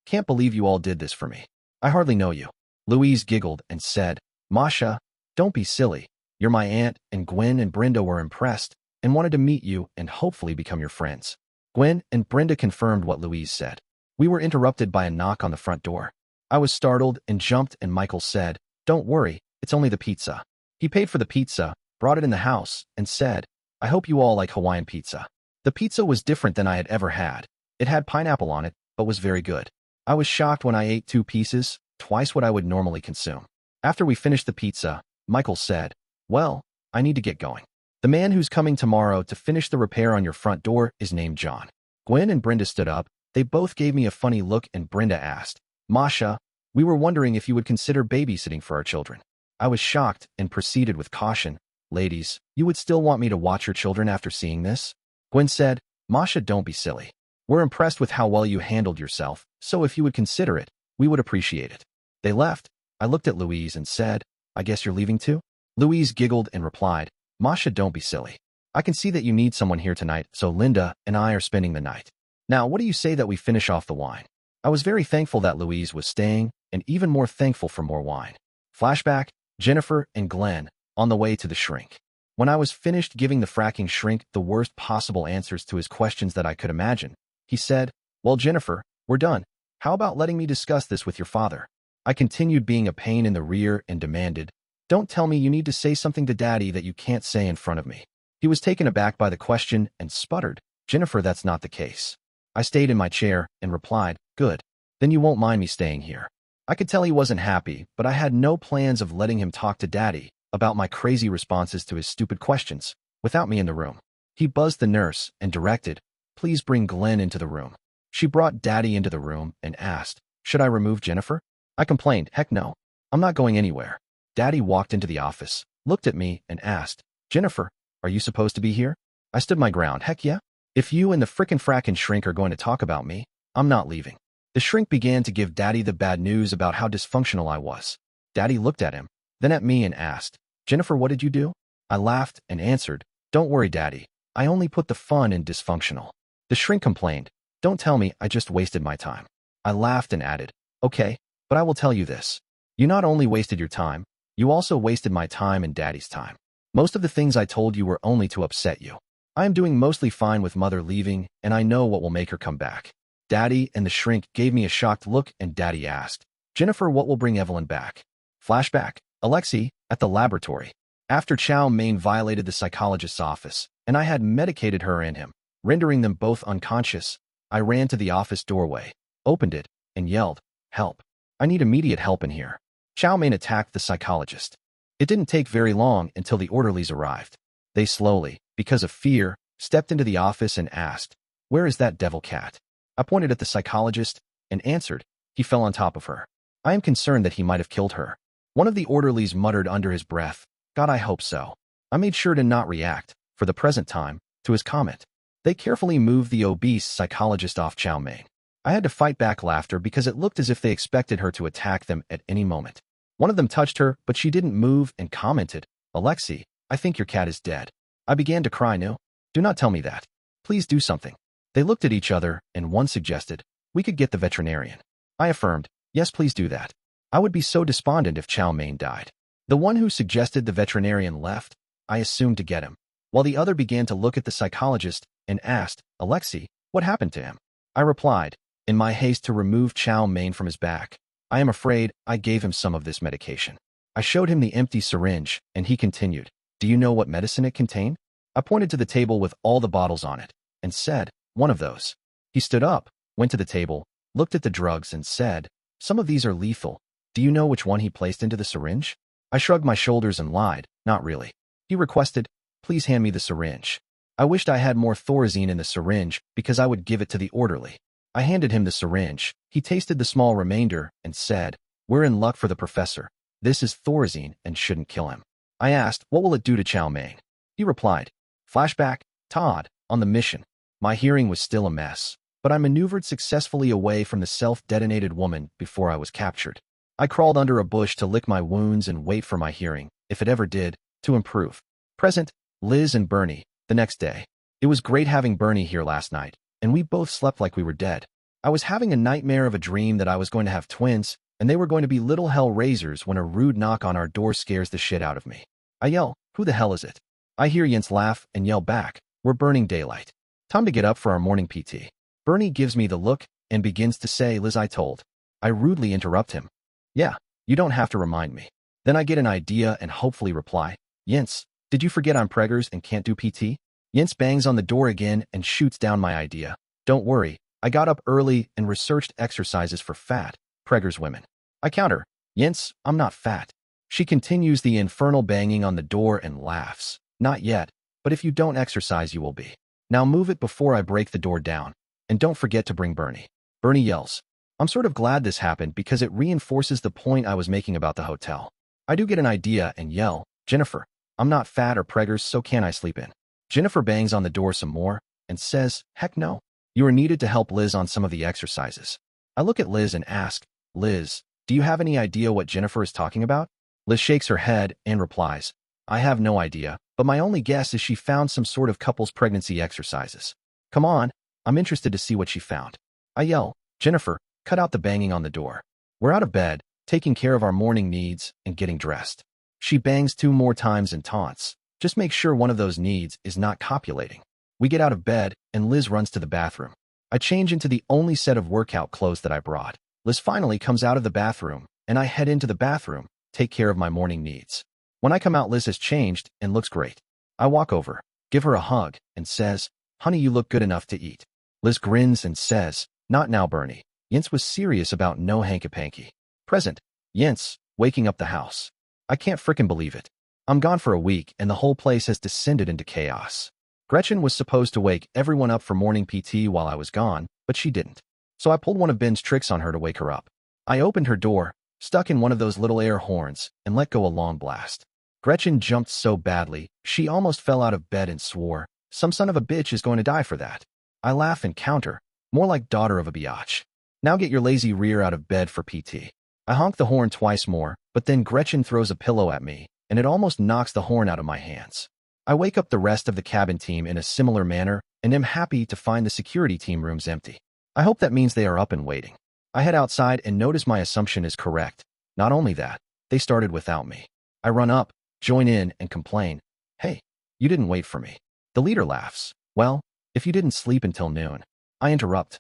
S1: can't believe you all did this for me. I hardly know you." Louise giggled and said, "Masha, don't be silly. You're my aunt, and Gwen and Brenda were impressed and wanted to meet you and hopefully become your friends." Gwen and Brenda confirmed what Louise said. We were interrupted by a knock on the front door. I was startled and jumped, and Michael said, "Don't worry, it's only the pizza." He paid for the pizza, brought it in the house, and said, "I hope you all like Hawaiian pizza." The pizza was different than I had ever had. It had pineapple on it, but was very good. I was shocked when I ate 2 pieces, twice what I would normally consume. After we finished the pizza, Michael said, "Well, I need to get going. The man who's coming tomorrow to finish the repair on your front door is named John." Gwen and Brenda stood up. They both gave me a funny look, and Brenda asked, "Masha, we were wondering if you would consider babysitting for our children." I was shocked and proceeded with caution, "Ladies, you would still want me to watch your children after seeing this?" Gwen said, "Masha, don't be silly. We're impressed with how well you handled yourself, so if you would consider it, we would appreciate it." They left. I looked at Louise and said, "I guess you're leaving too?" Louise giggled and replied, "Masha, don't be silly. I can see that you need someone here tonight, so Linda and I are spending the night. Now, what do you say that we finish off the wine?" I was very thankful that Louise was staying, and even more thankful for more wine. Flashback, Jennifer and Glenn, on the way to the shrink. When I was finished giving the fracking shrink the worst possible answers to his questions that I could imagine, he said, "Well, Jennifer, we're done. How about letting me discuss this with your father?" I continued being a pain in the rear and demanded, "Don't tell me you need to say something to Daddy that you can't say in front of me." He was taken aback by the question and sputtered, "Jennifer, that's not the case." I stayed in my chair and replied, "Good. Then you won't mind me staying here." I could tell he wasn't happy, but I had no plans of letting him talk to Daddy about my crazy responses to his stupid questions without me in the room. He buzzed the nurse and directed, "Please bring Glenn into the room." She brought Daddy into the room and asked, "Should I remove Jennifer?" I complained, "Heck no. I'm not going anywhere." Daddy walked into the office, looked at me, and asked, "Jennifer, are you supposed to be here?" I stood my ground. "Heck yeah. If you and the frackin' shrink are going to talk about me, I'm not leaving." The shrink began to give Daddy the bad news about how dysfunctional I was. Daddy looked at him, then at me and asked, "Jennifer, what did you do?" I laughed and answered, "Don't worry, Daddy. I only put the fun in dysfunctional." The shrink complained, "Don't tell me I just wasted my time." I laughed and added, "Okay, but I will tell you this. You not only wasted your time, you also wasted my time and Daddy's time. Most of the things I told you were only to upset you. I am doing mostly fine with Mother leaving, and I know what will make her come back." Daddy and the shrink gave me a shocked look, and Daddy asked, "Jennifer, what will bring Evelyn back?" Flashback, Alexei, at the laboratory. After Chow Mein violated the psychologist's office, and I had medicated her and him, rendering them both unconscious, I ran to the office doorway, opened it, and yelled, "Help. I need immediate help in here." Chow Mein attacked the psychologist. It didn't take very long until the orderlies arrived. They slowly, because of fear, stepped into the office and asked, "Where is that devil cat?" I pointed at the psychologist and answered, "He fell on top of her. I am concerned that he might have killed her." One of the orderlies muttered under his breath, "God, I hope so." I made sure to not react, for the present time, to his comment. They carefully moved the obese psychologist off Chow Mein. I had to fight back laughter because it looked as if they expected her to attack them at any moment. One of them touched her, but she didn't move and commented, "Alexei, I think your cat is dead." I began to cry. "No, do not tell me that. Please do something." They looked at each other, and one suggested, "We could get the veterinarian." I affirmed, "Yes, please do that. I would be so despondent if Chow Mein died." The one who suggested the veterinarian left, I assumed to get him, while the other began to look at the psychologist and asked, "Alexei, what happened to him?" I replied, in my haste to remove Chow Mein from his back, "I am afraid I gave him some of this medication." I showed him the empty syringe, and he continued, "Do you know what medicine it contained?" I pointed to the table with all the bottles on it, and said, "One of those." He stood up, went to the table, looked at the drugs, and said, "Some of these are lethal. Do you know which one he placed into the syringe?" I shrugged my shoulders and lied, "Not really." He requested, "Please hand me the syringe." I wished I had more Thorazine in the syringe because I would give it to the orderly. I handed him the syringe. He tasted the small remainder and said, "We're in luck for the professor. This is Thorazine and shouldn't kill him." I asked, "What will it do to Chow Mein?" He replied, "Flashback, Todd, on the mission." My hearing was still a mess, but I maneuvered successfully away from the self-detonated woman before I was captured. I crawled under a bush to lick my wounds and wait for my hearing, if it ever did, to improve. Present, Liz and Bernie, the next day. It was great having Bernie here last night, and we both slept like we were dead. I was having a nightmare of a dream that I was going to have twins, and they were going to be little hell raisers when a rude knock on our door scares the shit out of me. I yell, "Who the hell is it?" I hear Jens laugh and yell back, "We're burning daylight. Time to get up for our morning PT." Bernie gives me the look and begins to say, "Liz, I told." I rudely interrupt him. "Yeah, you don't have to remind me." Then I get an idea and hopefully reply, "Jens, did you forget I'm preggers and can't do PT?" Jens bangs on the door again and shoots down my idea. "Don't worry, I got up early and researched exercises for fat, preggers women." I counter, "Jens, I'm not fat." She continues the infernal banging on the door and laughs. "Not yet, but if you don't exercise you will be. Now move it before I break the door down. And don't forget to bring Bernie." Bernie yells. I'm sort of glad this happened because it reinforces the point I was making about the hotel. I do get an idea and yell, "Jennifer, I'm not fat or preggers, so can I sleep in?" Jennifer bangs on the door some more and says, "Heck no. You are needed to help Liz on some of the exercises." I look at Liz and ask, "Liz, do you have any idea what Jennifer is talking about?" Liz shakes her head and replies, "I have no idea, but my only guess is she found some sort of couples pregnancy exercises." "Come on, I'm interested to see what she found." I yell, "Jennifer, cut out the banging on the door. We're out of bed, taking care of our morning needs, and getting dressed." She bangs 2 more times and taunts, "Just make sure one of those needs is not copulating." We get out of bed, and Liz runs to the bathroom. I change into the only set of workout clothes that I brought. Liz finally comes out of the bathroom, and I head into the bathroom, take care of my morning needs. When I come out, Liz has changed and looks great. I walk over, give her a hug, and says, "Honey, you look good enough to eat." Liz grins and says, "Not now, Bernie." Jens was serious about no hanky-panky. Present, Jens, waking up the house. I can't frickin' believe it. I'm gone for a week, and the whole place has descended into chaos. Gretchen was supposed to wake everyone up for morning PT while I was gone, but she didn't. So I pulled one of Ben's tricks on her to wake her up. I opened her door, stuck in one of those little air horns, and let go a long blast. Gretchen jumped so badly, she almost fell out of bed and swore, "Some son of a bitch is going to die for that." I laugh and counter, "More like daughter of a biatch. Now get your lazy rear out of bed for PT." I honk the horn twice more, but then Gretchen throws a pillow at me, and it almost knocks the horn out of my hands. I wake up the rest of the cabin team in a similar manner and am happy to find the security team rooms empty. I hope that means they are up and waiting. I head outside and notice my assumption is correct. Not only that, they started without me. I run up, join in, and complain, "Hey, you didn't wait for me." The leader laughs. "Well, if you didn't sleep until noon." I interrupt.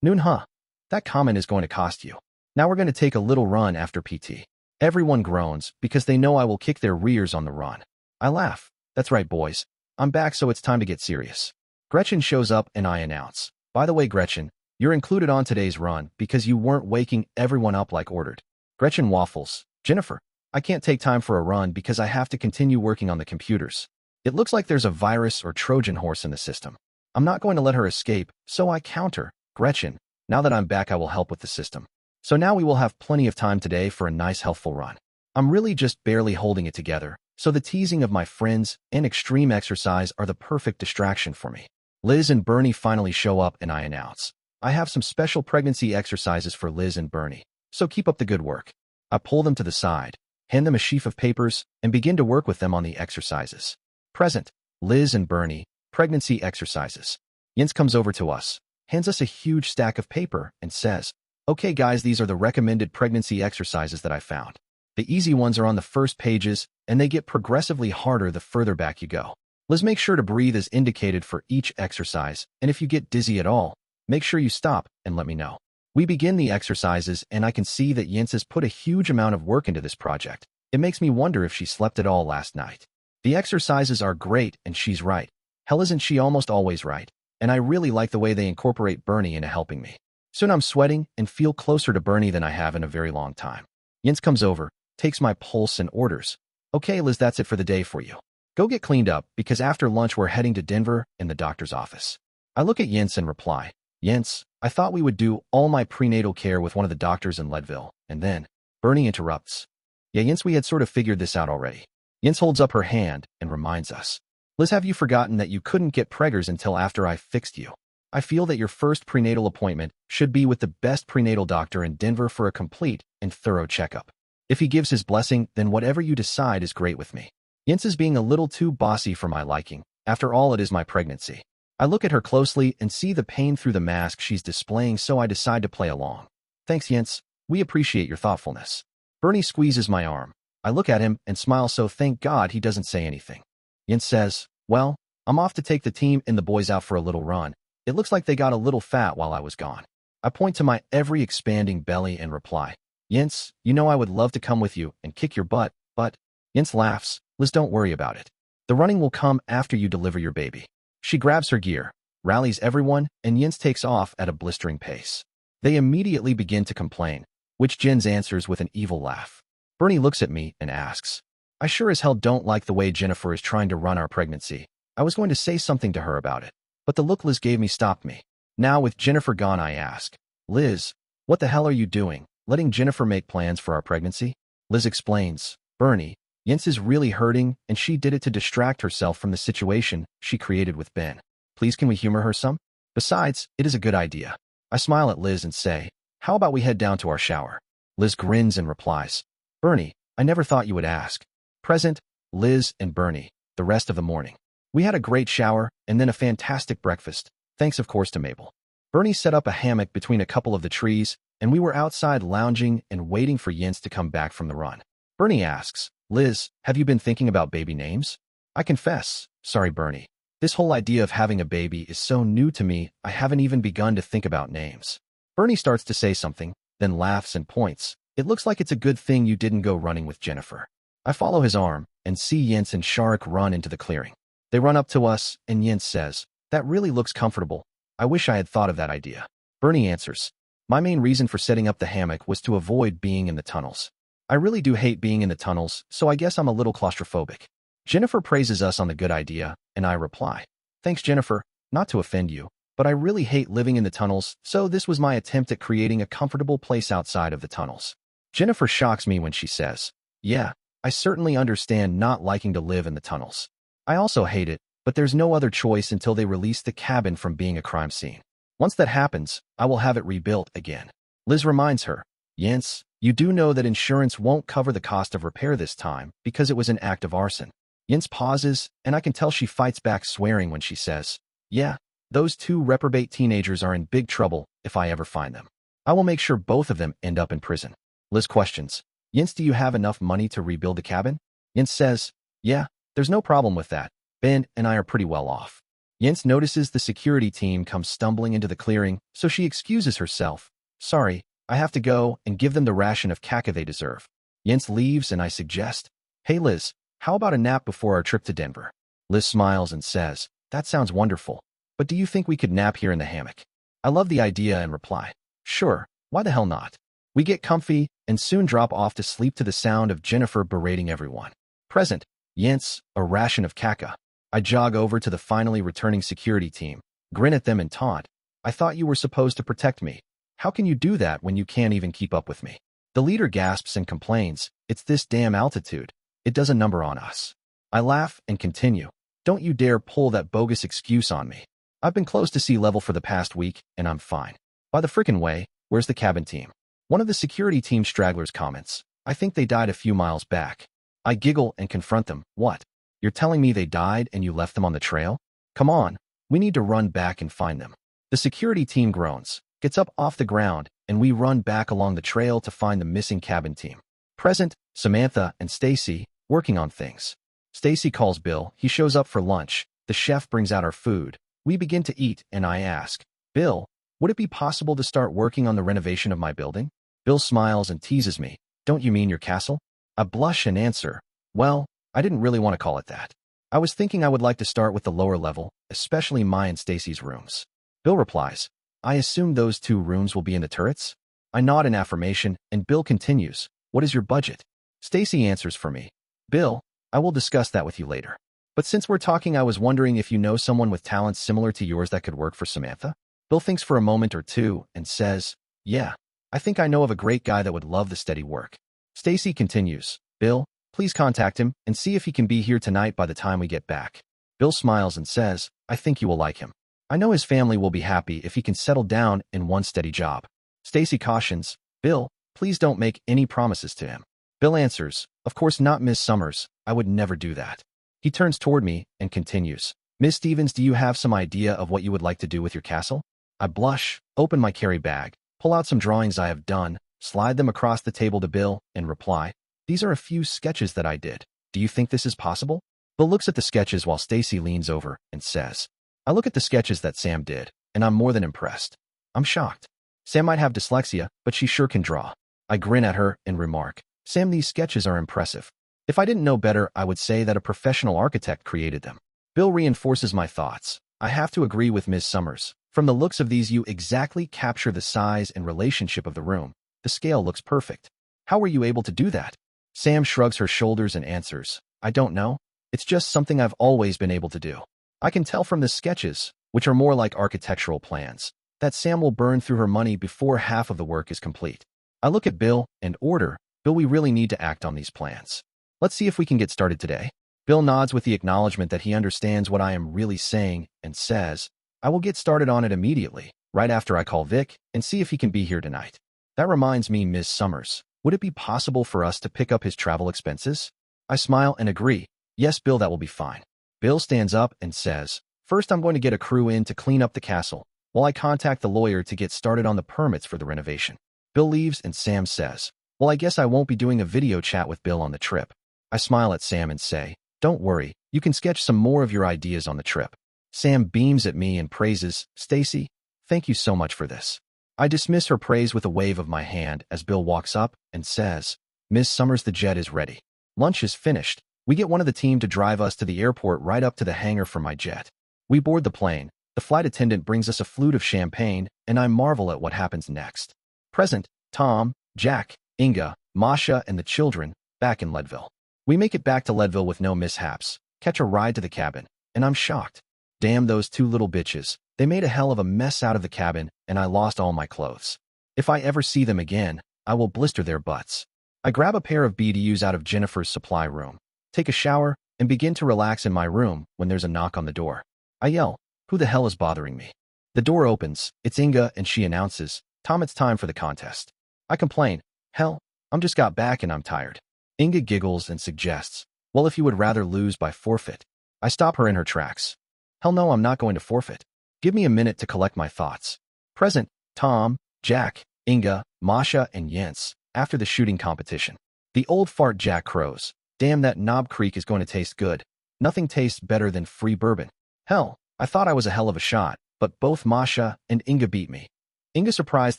S1: "Noon, huh? That comment is going to cost you. Now we're going to take a little run after PT." Everyone groans because they know I will kick their rears on the run. I laugh. "That's right, boys. I'm back, so it's time to get serious." Gretchen shows up and I announce, "By the way, Gretchen, you're included on today's run because you weren't waking everyone up like ordered." Gretchen waffles, "Jennifer, I can't take time for a run because I have to continue working on the computers. It looks like there's a virus or Trojan horse in the system. I'm not going to let her escape, so I counter, Gretchen, now that I'm back I will help with the system. So now we will have plenty of time today for a nice healthful run. I'm really just barely holding it together, so the teasing of my friends and extreme exercise are the perfect distraction for me." Liz and Bernie finally show up and I announce, "I have some special pregnancy exercises for Liz and Bernie, so keep up the good work." I pull them to the side, hand them a sheaf of papers, and begin to work with them on the exercises. Present, Liz and Bernie, pregnancy exercises. Jens comes over to us, hands us a huge stack of paper, and says, "Okay guys, these are the recommended pregnancy exercises that I found. The easy ones are on the first pages, and they get progressively harder the further back you go. Let's make sure to breathe as indicated for each exercise, and if you get dizzy at all, make sure you stop and let me know." We begin the exercises, and I can see that Jens has put a huge amount of work into this project. It makes me wonder if she slept at all last night. The exercises are great, and she's right. Hell, isn't she almost always right? And I really like the way they incorporate Bernie into helping me. Soon I'm sweating and feel closer to Bernie than I have in a very long time. Jens comes over, takes my pulse, and orders, "Okay, Liz, that's it for the day for you. Go get cleaned up, because after lunch we're heading to Denver and the doctor's office." I look at Jens and reply, "Jens, I thought we would do all my prenatal care with one of the doctors in Leadville." And then Bernie interrupts, "Yeah, Jens, we had sort of figured this out already." Jens holds up her hand and reminds us, "Liz, have you forgotten that you couldn't get preggers until after I fixed you? I feel that your first prenatal appointment should be with the best prenatal doctor in Denver for a complete and thorough checkup. If he gives his blessing, then whatever you decide is great with me." Jens is being a little too bossy for my liking. After all, it is my pregnancy. I look at her closely and see the pain through the mask she's displaying, so I decide to play along. "Thanks, Jens. We appreciate your thoughtfulness." Bernie squeezes my arm. I look at him and smile, so thank God he doesn't say anything. Jens says, "Well, I'm off to take the team and the boys out for a little run. It looks like they got a little fat while I was gone." I point to my ever-expanding belly and reply, "Jens, you know I would love to come with you and kick your butt, but..." Jens laughs, "Liz, don't worry about it. The running will come after you deliver your baby." She grabs her gear, rallies everyone, and Jens takes off at a blistering pace. They immediately begin to complain, which Jens answers with an evil laugh. Bernie looks at me and asks, "I sure as hell don't like the way Jennifer is trying to run our pregnancy." I was going to say something to her about it, but the look Liz gave me stopped me. Now with Jennifer gone, I ask, "Liz, what the hell are you doing, letting Jennifer make plans for our pregnancy?" Liz explains, "Bernie, Jens is really hurting, and she did it to distract herself from the situation she created with Ben. Please, can we humor her some? Besides, it is a good idea." I smile at Liz and say, "How about we head down to our shower?" Liz grins and replies, "Bernie, I never thought you would ask." Present, Liz and Bernie, the rest of the morning. We had a great shower and then a fantastic breakfast, thanks of course to Mabel. Bernie set up a hammock between a couple of the trees, and we were outside lounging and waiting for Jens to come back from the run. Bernie asks, "Liz, have you been thinking about baby names?" I confess, "Sorry, Bernie. This whole idea of having a baby is so new to me, I haven't even begun to think about names." Bernie starts to say something, then laughs and points, "It looks like it's a good thing you didn't go running with Jennifer." I follow his arm and see Jens and Sharik run into the clearing. They run up to us, and Jens says, "That really looks comfortable. I wish I had thought of that idea." Bernie answers, "My main reason for setting up the hammock was to avoid being in the tunnels. I really do hate being in the tunnels, so I guess I'm a little claustrophobic." Jennifer praises us on the good idea, and I reply, "Thanks, Jennifer. Not to offend you, but I really hate living in the tunnels, so this was my attempt at creating a comfortable place outside of the tunnels." Jennifer shocks me when she says, "Yeah, I certainly understand not liking to live in the tunnels. I also hate it, but there's no other choice until they release the cabin from being a crime scene. Once that happens, I will have it rebuilt again." Liz reminds her, "Jens, you do know that insurance won't cover the cost of repair this time because it was an act of arson." Jens pauses, and I can tell she fights back, swearing when she says, "Yeah, those two reprobate teenagers are in big trouble if I ever find them. I will make sure both of them end up in prison." Liz questions, "Jens, do you have enough money to rebuild the cabin?" Jens says, "Yeah, there's no problem with that. Ben and I are pretty well off." Jens notices the security team comes stumbling into the clearing, so she excuses herself. "Sorry, I have to go and give them the ration of caca they deserve." Jens leaves, and I suggest, "Hey Liz, how about a nap before our trip to Denver?" Liz smiles and says, "That sounds wonderful, but do you think we could nap here in the hammock?" I love the idea and reply, "Sure, why the hell not?" We get comfy and soon drop off to sleep to the sound of Jennifer berating everyone. Present, Jens, a ration of caca. I jog over to the finally returning security team, grin at them and taunt, "I thought you were supposed to protect me. How can you do that when you can't even keep up with me?" The leader gasps and complains, "It's this damn altitude. It does a number on us." I laugh and continue, "Don't you dare pull that bogus excuse on me. I've been close to sea level for the past week, and I'm fine. By the frickin' way, where's the cabin team?" One of the security team stragglers comments, "I think they died a few miles back." I giggle and confront them, "What? You're telling me they died and you left them on the trail? Come on, We need to run back and find them. The security team groans, gets up off the ground, and we run back along the trail to find the missing cabin team. Present, Samantha and Stacy, working on things. Stacy calls Bill. He shows up for lunch. The chef brings out our food. We begin to eat, and I ask, Bill, would it be possible to start working on the renovation of my building? Bill smiles and teases me. Don't you mean your castle? I blush and answer, well, I didn't really want to call it that. I was thinking I would like to start with the lower level, especially my and Stacy's rooms. Bill replies, I assume those 2 rooms will be in the turrets? I nod in affirmation, and Bill continues, what is your budget? Stacy answers for me, Bill, I will discuss that with you later. But since we're talking, I was wondering if you know someone with talents similar to yours that could work for Samantha? Bill thinks for a moment or two and says, yeah, I think I know of a great guy that would love the steady work. Stacy continues, Bill, please contact him and see if he can be here tonight by the time we get back. Bill smiles and says, I think you will like him. I know his family will be happy if he can settle down in one steady job. Stacy cautions, Bill, please don't make any promises to him. Bill answers, of course not, Miss Summers, I would never do that. He turns toward me and continues, Miss Stevens, do you have some idea of what you would like to do with your castle? I blush, open my carry bag, pull out some drawings I have done, slide them across the table to Bill, and reply, these are a few sketches that I did. Do you think this is possible? Bill looks at the sketches while Stacy leans over and says, I look at the sketches that Sam did, and I'm more than impressed. I'm shocked. Sam might have dyslexia, but she sure can draw. I grin at her and remark, Sam, these sketches are impressive. If I didn't know better, I would say that a professional architect created them. Bill reinforces my thoughts. I have to agree with Ms. Summers. From the looks of these, you exactly capture the size and relationship of the room. The scale looks perfect. How were you able to do that? Sam shrugs her shoulders and answers, I don't know. It's just something I've always been able to do. I can tell from the sketches, which are more like architectural plans, that Sam will burn through her money before half of the work is complete. I look at Bill and order, Bill, we really need to act on these plans. Let's see if we can get started today. Bill nods with the acknowledgement that he understands what I am really saying and says, I will get started on it immediately, right after I call Vic and see if he can be here tonight. That reminds me, Ms. Summers, would it be possible for us to pick up his travel expenses? I smile and agree. Yes, Bill, that will be fine. Bill stands up and says, first I'm going to get a crew in to clean up the castle, while I contact the lawyer to get started on the permits for the renovation. Bill leaves and Sam says, well, I guess I won't be doing a video chat with Bill on the trip. I smile at Sam and say, don't worry, you can sketch some more of your ideas on the trip. Sam beams at me and praises, Stacy, thank you so much for this. I dismiss her praise with a wave of my hand as Bill walks up and says, Ms. Summers, the jet is ready. Lunch is finished. We get one of the team to drive us to the airport right up to the hangar for my jet. We board the plane. The flight attendant brings us a flute of champagne, and I marvel at what happens next. Present, Tom, Jack, Inga, Masha, and the children, back in Leadville. We make it back to Leadville with no mishaps, catch a ride to the cabin, and I'm shocked. Damn those 2 little bitches. They made a hell of a mess out of the cabin, and I lost all my clothes. If I ever see them again, I will blister their butts. I grab a pair of BDUs out of Jennifer's supply room, take a shower, and begin to relax in my room when there's a knock on the door. I yell, who the hell is bothering me? The door opens, it's Inga, and she announces, Tom, it's time for the contest. I complain, hell, I'm just got back and I'm tired. Inga giggles and suggests, well, if you would rather lose by forfeit. I stop her in her tracks. Hell no, I'm not going to forfeit. Give me a minute to collect my thoughts. Present, Tom, Jack, Inga, Masha, and Jens, after the shooting competition. The old fart Jack crows. Damn, that Knob Creek is going to taste good. Nothing tastes better than free bourbon. Hell, I thought I was a hell of a shot, but both Masha and Inga beat me. Inga surprised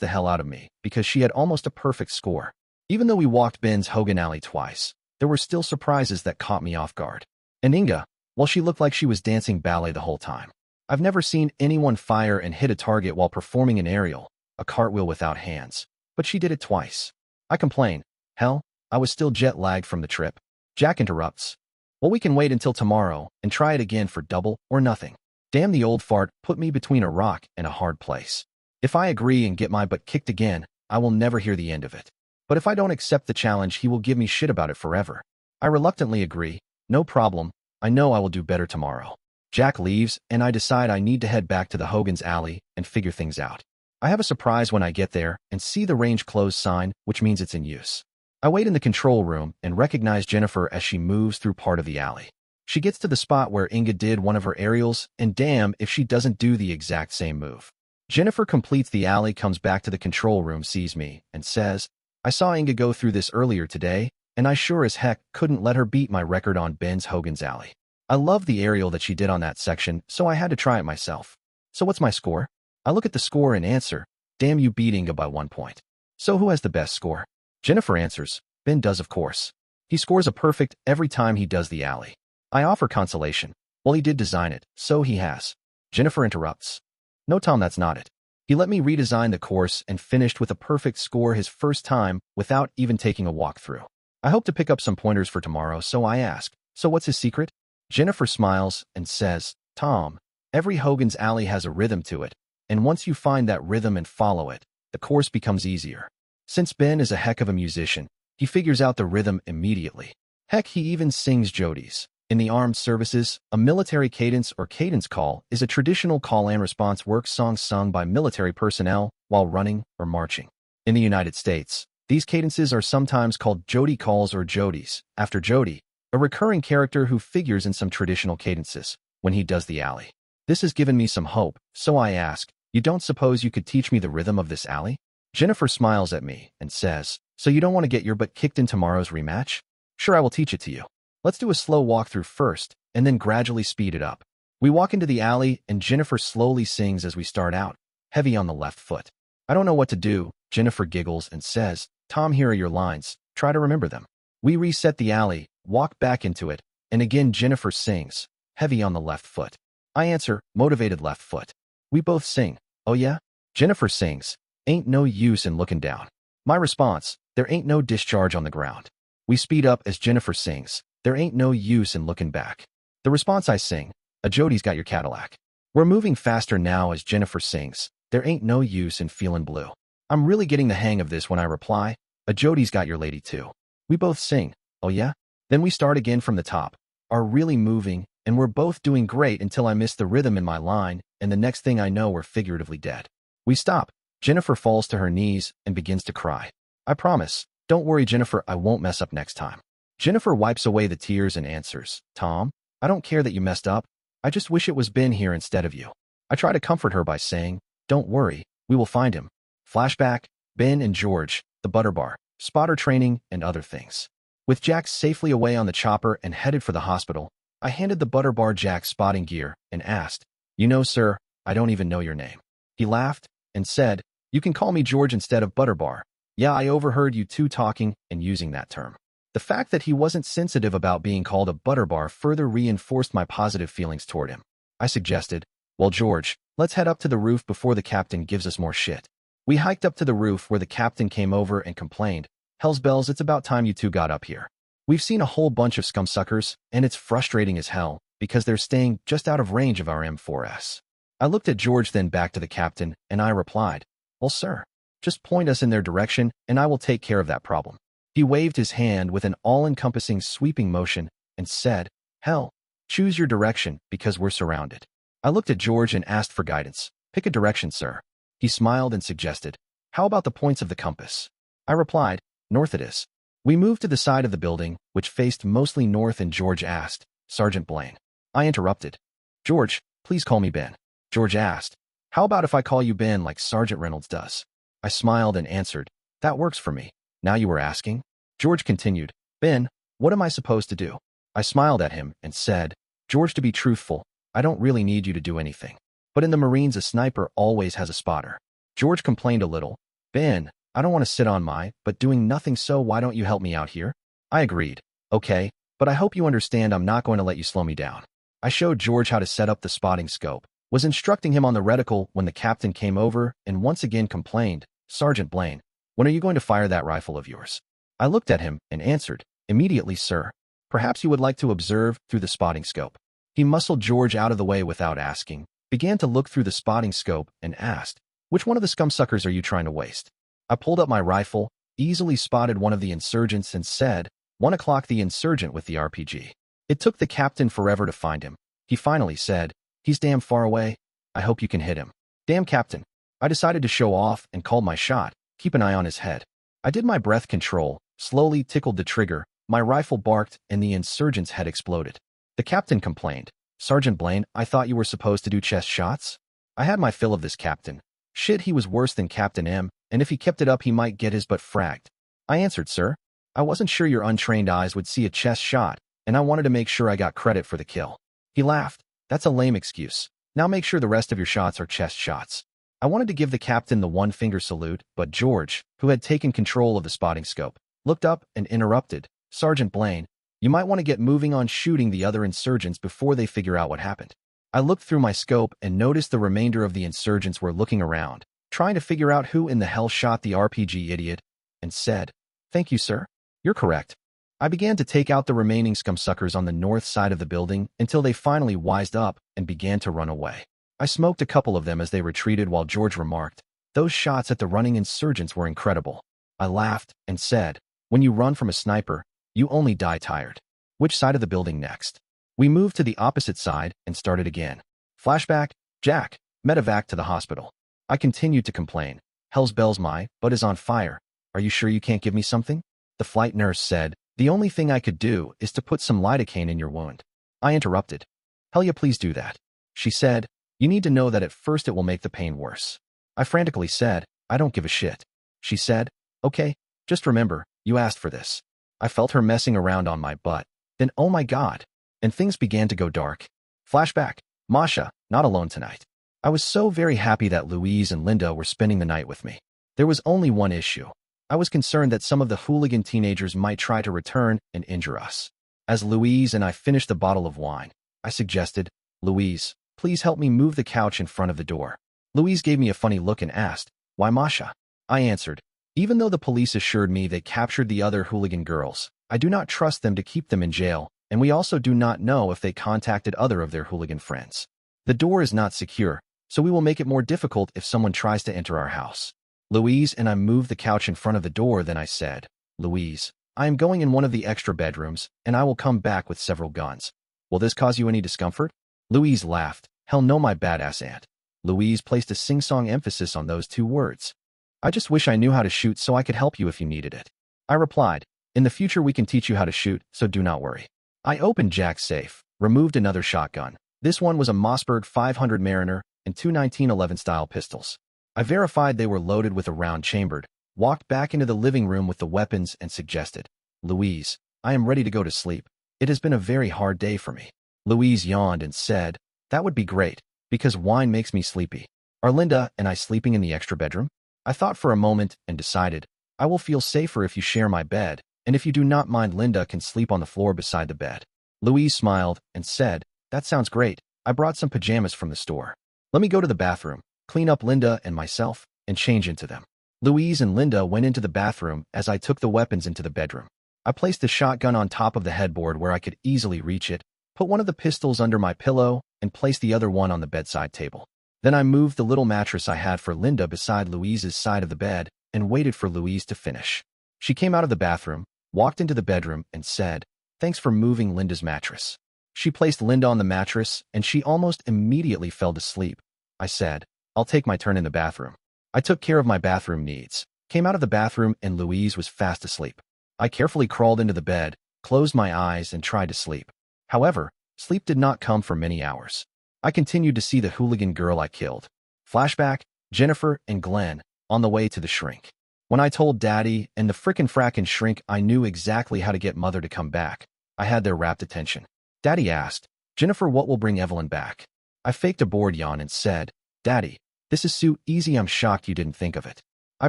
S1: the hell out of me because she had almost a perfect score. Even though we walked Ben's Hogan Alley twice, there were still surprises that caught me off guard. And Inga, well, she looked like she was dancing ballet the whole time. I've never seen anyone fire and hit a target while performing an aerial, a cartwheel without hands, but she did it twice. I complain, hell, I was still jet-lagged from the trip. Jack interrupts. Well, we can wait until tomorrow and try it again for double or nothing. Damn, the old fart put me between a rock and a hard place. If I agree and get my butt kicked again, I will never hear the end of it. But if I don't accept the challenge, he will give me shit about it forever. I reluctantly agree. No problem. I know I will do better tomorrow. Jack leaves, and I decide I need to head back to the Hogan's Alley and figure things out. I have a surprise when I get there and see the range closed sign, which means it's in use. I wait in the control room and recognize Jennifer as she moves through part of the alley. She gets to the spot where Inga did one of her aerials, and damn if she doesn't do the exact same move. Jennifer completes the alley, comes back to the control room, sees me, and says, I saw Inga go through this earlier today, and I sure as heck couldn't let her beat my record on Ben's Hogan's Alley. I love the aerial that she did on that section, so I had to try it myself. So what's my score? I look at the score and answer, damn, you beat Inga by 1 point. So who has the best score? Jennifer answers, Ben does, of course. He scores a perfect every time he does the alley. I offer consolation. Well, he did design it, so he has. Jennifer interrupts. No, Tom, that's not it. He let me redesign the course and finished with a perfect score his first time without even taking a walkthrough. I hope to pick up some pointers for tomorrow, so I ask, so what's his secret? Jennifer smiles and says, Tom, every Hogan's Alley has a rhythm to it, and once you find that rhythm and follow it, the course becomes easier. Since Ben is a heck of a musician, he figures out the rhythm immediately. Heck, he even sings Jody's. In the armed services, a military cadence or cadence call is a traditional call and response work song sung by military personnel while running or marching. In the United States, these cadences are sometimes called Jody calls or Jodies, after Jody, a recurring character who figures in some traditional cadences when he does the alley. This has given me some hope, so I ask, you don't suppose you could teach me the rhythm of this alley? Jennifer smiles at me and says, so you don't want to get your butt kicked in tomorrow's rematch? Sure, I will teach it to you. Let's do a slow walkthrough first, and then gradually speed it up. We walk into the alley, and Jennifer slowly sings as we start out, heavy on the left foot. I don't know what to do, Jennifer giggles and says, Tom, here are your lines. Try to remember them. We reset the alley, walk back into it, and again Jennifer sings, heavy on the left foot. I answer, motivated left foot. We both sing, oh yeah? Jennifer sings, ain't no use in looking down. My response, there ain't no discharge on the ground. We speed up as Jennifer sings, there ain't no use in looking back. The response I sing, a Jody's got your Cadillac. We're moving faster now as Jennifer sings, there ain't no use in feeling blue. I'm really getting the hang of this when I reply, a Jody's got your lady too. We both sing, oh yeah? Then we start again from the top, are really moving, and we're both doing great until I miss the rhythm in my line, and the next thing I know we're figuratively dead. We stop. Jennifer falls to her knees and begins to cry. I promise, don't worry Jennifer, I won't mess up next time. Jennifer wipes away the tears and answers, Tom, I don't care that you messed up. I just wish it was Ben here instead of you. I try to comfort her by saying, don't worry, we will find him. Flashback, Ben and George, the butter bar, spotter training, and other things. With Jack safely away on the chopper and headed for the hospital, I handed the butter bar Jack's spotting gear and asked, you know, sir, I don't even know your name. He laughed and said, you can call me George instead of Butterbar. Yeah, I overheard you two talking and using that term. The fact that he wasn't sensitive about being called a butterbar further reinforced my positive feelings toward him. I suggested, well, George, let's head up to the roof before the captain gives us more shit. We hiked up to the roof where the captain came over and complained, hell's bells, it's about time you two got up here. We've seen a whole bunch of scumsuckers, and it's frustrating as hell because they're staying just out of range of our M4S. I looked at George, then back to the captain, and I replied, well, sir, just point us in their direction and I will take care of that problem. He waved his hand with an all-encompassing sweeping motion and said, hell, choose your direction because we're surrounded. I looked at George and asked for guidance. Pick a direction, sir. He smiled and suggested, how about the points of the compass? I replied, north it is. We moved to the side of the building, which faced mostly north, and George asked, Sergeant Blaine. I interrupted. George, please call me Ben. George asked, how about if I call you Ben like Sergeant Reynolds does? I smiled and answered, that works for me. Now you were asking? George continued, Ben, what am I supposed to do? I smiled at him and said, George, to be truthful, I don't really need you to do anything. But in the Marines, a sniper always has a spotter. George complained a little. Ben, I don't want to sit on my but doing nothing, so why don't you help me out here? I agreed. Okay, but I hope you understand I'm not going to let you slow me down. I showed George how to set up the spotting scope, was instructing him on the reticle when the captain came over and once again complained, Sergeant Blaine, when are you going to fire that rifle of yours? I looked at him and answered, immediately, sir. Perhaps you would like to observe through the spotting scope. He muscled George out of the way without asking, began to look through the spotting scope and asked, which one of the scumsuckers are you trying to waste? I pulled up my rifle, easily spotted one of the insurgents and said, 1 o'clock, the insurgent with the RPG. It took the captain forever to find him. He finally said, he's damn far away. I hope you can hit him. Damn, Captain. I decided to show off and called my shot. Keep an eye on his head. I did my breath control, slowly tickled the trigger, my rifle barked, and the insurgent's head exploded. The captain complained. Sergeant Blaine, I thought you were supposed to do chest shots? I had my fill of this captain. Shit, he was worse than Captain M, and if he kept it up he might get his butt fragged. I answered, sir. I wasn't sure your untrained eyes would see a chest shot, and I wanted to make sure I got credit for the kill. He laughed. That's a lame excuse. Now make sure the rest of your shots are chest shots. I wanted to give the captain the one-finger salute, but George, who had taken control of the spotting scope, looked up and interrupted. Sergeant Blaine, you might want to get moving on shooting the other insurgents before they figure out what happened. I looked through my scope and noticed the remainder of the insurgents were looking around, trying to figure out who in the hell shot the RPG idiot, and said, Thank you, sir. You're correct. I began to take out the remaining scumsuckers on the north side of the building until they finally wised up and began to run away. I smoked a couple of them as they retreated while George remarked, Those shots at the running insurgents were incredible. I laughed and said, When you run from a sniper, you only die tired. Which side of the building next? We moved to the opposite side and started again. Flashback, Jack, medevac to the hospital. I continued to complain. Hell's bells, my butt is on fire. Are you sure you can't give me something? The flight nurse said, The only thing I could do is to put some lidocaine in your wound. I interrupted. Hell yeah, please do that. She said, You need to know that at first it will make the pain worse. I frantically said, I don't give a shit. She said, Okay, just remember, you asked for this. I felt her messing around on my butt. Then, oh my God. And things began to go dark. Flashback, Masha, not alone tonight. I was so very happy that Louise and Linda were spending the night with me. There was only one issue. I was concerned that some of the hooligan teenagers might try to return and injure us. As Louise and I finished the bottle of wine, I suggested, Louise, please help me move the couch in front of the door. Louise gave me a funny look and asked, Why Masha? I answered, Even though the police assured me they captured the other hooligan girls, I do not trust them to keep them in jail, and we also do not know if they contacted other of their hooligan friends. The door is not secure, so we will make it more difficult if someone tries to enter our house. Louise and I moved the couch in front of the door, then I said, Louise, I am going in one of the extra bedrooms, and I will come back with several guns. Will this cause you any discomfort? Louise laughed. Hell no, my badass aunt. Louise placed a sing-song emphasis on those two words. I just wish I knew how to shoot so I could help you if you needed it. I replied, In the future we can teach you how to shoot, so do not worry. I opened Jack's safe, removed another shotgun. This one was a Mossberg 500 Mariner and two 1911 style pistols. I verified they were loaded with a round chambered, walked back into the living room with the weapons and suggested, Louise, I am ready to go to sleep. It has been a very hard day for me. Louise yawned and said, That would be great, because wine makes me sleepy. Are Linda and I sleeping in the extra bedroom? I thought for a moment and decided, I will feel safer if you share my bed, and if you do not mind, Linda can sleep on the floor beside the bed. Louise smiled and said, That sounds great. I brought some pajamas from the store. Let me go to the bathroom, clean up Linda and myself, and change into them. Louise and Linda went into the bathroom as I took the weapons into the bedroom. I placed the shotgun on top of the headboard where I could easily reach it, put one of the pistols under my pillow, and placed the other one on the bedside table. Then I moved the little mattress I had for Linda beside Louise's side of the bed and waited for Louise to finish. She came out of the bathroom, walked into the bedroom, and said, Thanks for moving Linda's mattress. She placed Linda on the mattress, and she almost immediately fell to sleep. I said, I'll take my turn in the bathroom. I took care of my bathroom needs, came out of the bathroom, and Louise was fast asleep. I carefully crawled into the bed, closed my eyes, and tried to sleep. However, sleep did not come for many hours. I continued to see the hooligan girl I killed. Flashback, Jennifer and Glenn, on the way to the shrink. When I told Daddy and the frickin' shrink I knew exactly how to get Mother to come back, I had their rapt attention. Daddy asked, Jennifer, what will bring Evelyn back? I faked a bored yawn and said, Daddy, this is so easy, I'm shocked you didn't think of it. I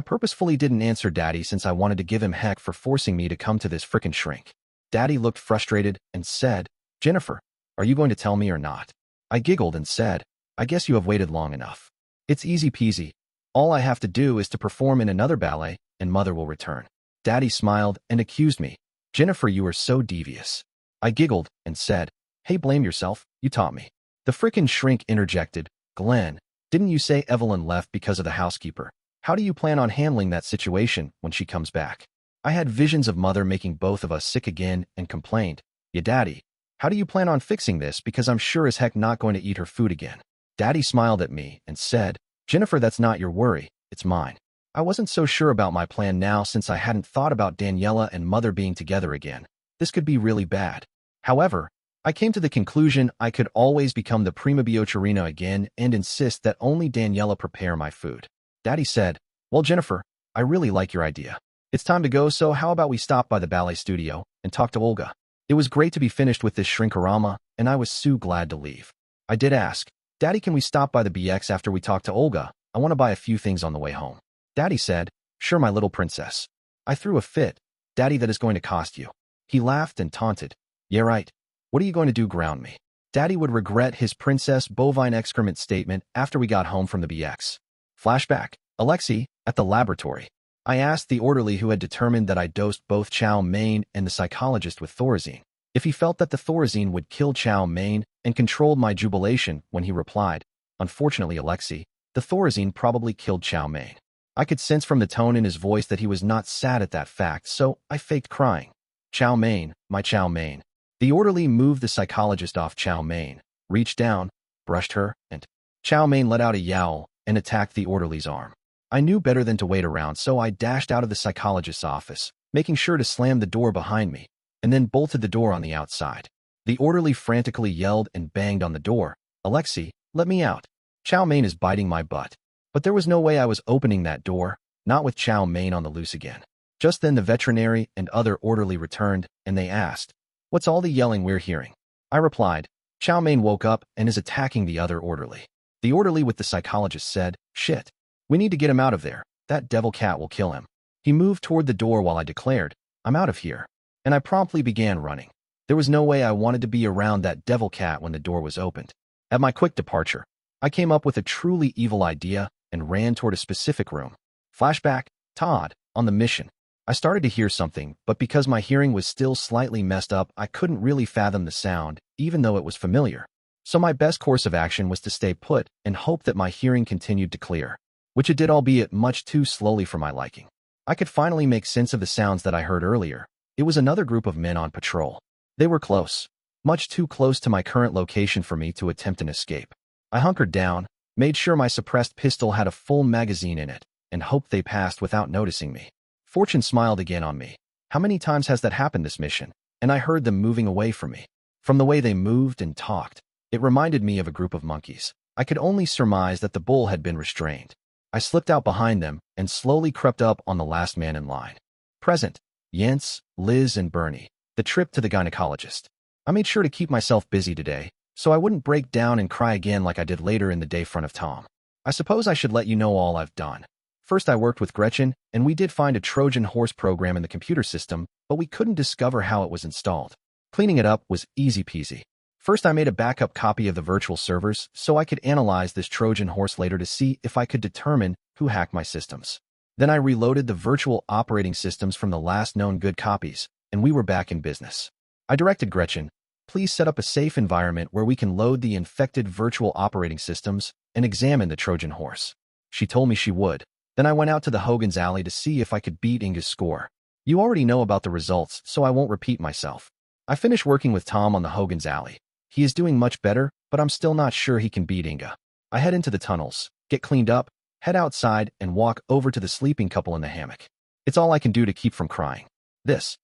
S1: purposefully didn't answer Daddy since I wanted to give him heck for forcing me to come to this frickin' shrink. Daddy looked frustrated and said, Jennifer, are you going to tell me or not? I giggled and said, I guess you have waited long enough. It's easy peasy. All I have to do is to perform in another ballet, and Mother will return. Daddy smiled and accused me. Jennifer, you are so devious. I giggled and said, Hey, blame yourself, you taught me. The frickin' shrink interjected, Glenn, didn't you say Evelyn left because of the housekeeper? How do you plan on handling that situation when she comes back? I had visions of Mother making both of us sick again and complained, Yeah, Daddy, how do you plan on fixing this, because I'm sure as heck not going to eat her food again? Daddy smiled at me and said, Jennifer, that's not your worry, it's mine. I wasn't so sure about my plan now since I hadn't thought about Daniela and Mother being together again. This could be really bad. However, I came to the conclusion I could always become the prima biocherina again and insist that only Daniela prepare my food. Daddy said, "Well, Jennifer, I really like your idea. It's time to go, so how about we stop by the ballet studio and talk to Olga?" It was great to be finished with this shrinkorama, and I was so glad to leave. I did ask, "Daddy, can we stop by the BX after we talk to Olga? I want to buy a few things on the way home." Daddy said, "Sure, my little princess." I threw a fit. "Daddy, that is going to cost you." He laughed and taunted, "Yeah, right. What are you going to do, ground me?" Daddy would regret his princess bovine excrement statement after we got home from the BX. Flashback. Alexei, at the laboratory. I asked the orderly who had determined that I dosed both Chow Mein and the psychologist with Thorazine if he felt that the Thorazine would kill Chow Mein, and controlled my jubilation when he replied, "Unfortunately, Alexei, the Thorazine probably killed Chow Mein." I could sense from the tone in his voice that he was not sad at that fact, so I faked crying. "Chow Mein, my Chow Mein." The orderly moved the psychologist off Chow Mein, reached down, brushed her, and Chow Mein let out a yowl and attacked the orderly's arm. I knew better than to wait around, so I dashed out of the psychologist's office, making sure to slam the door behind me, and then bolted the door on the outside. The orderly frantically yelled and banged on the door, "Alexei, let me out. Chow Mein is biting my butt." But there was no way I was opening that door, not with Chow Mein on the loose again. Just then the veterinary and other orderly returned, and they asked, "What's all the yelling we're hearing?" I replied, "Chow Mein woke up and is attacking the other orderly." The orderly with the psychologist said, "Shit. We need to get him out of there. That devil cat will kill him." He moved toward the door while I declared, "I'm out of here." And I promptly began running. There was no way I wanted to be around that devil cat when the door was opened. At my quick departure, I came up with a truly evil idea and ran toward a specific room. Flashback, Todd, on the mission. I started to hear something, but because my hearing was still slightly messed up, I couldn't really fathom the sound, even though it was familiar. So my best course of action was to stay put and hope that my hearing continued to clear, which it did, albeit much too slowly for my liking. I could finally make sense of the sounds that I heard earlier. It was another group of men on patrol. They were close, much too close to my current location for me to attempt an escape. I hunkered down, made sure my suppressed pistol had a full magazine in it, and hoped they passed without noticing me. Fortune smiled again on me. How many times has that happened this mission? And I heard them moving away from me. From the way they moved and talked, it reminded me of a group of monkeys. I could only surmise that the bull had been restrained. I slipped out behind them and slowly crept up on the last man in line. Present, Jens, Liz, and Bernie. The trip to the gynecologist. I made sure to keep myself busy today, so I wouldn't break down and cry again like I did later in the day in front of Tom. I suppose I should let you know all I've done. First, I worked with Gretchen, and we did find a Trojan horse program in the computer system, but we couldn't discover how it was installed. Cleaning it up was easy peasy. First, I made a backup copy of the virtual servers so I could analyze this Trojan horse later to see if I could determine who hacked my systems. Then I reloaded the virtual operating systems from the last known good copies, and we were back in business. I directed Gretchen, "Please set up a safe environment where we can load the infected virtual operating systems and examine the Trojan horse." She told me she would. Then I went out to the Hogan's Alley to see if I could beat Inga's score. You already know about the results, so I won't repeat myself. I finished working with Tom on the Hogan's Alley. He is doing much better, but I'm still not sure he can beat Inga. I head into the tunnels, get cleaned up, head outside, and walk over to the sleeping couple in the hammock. It's all I can do to keep from crying. This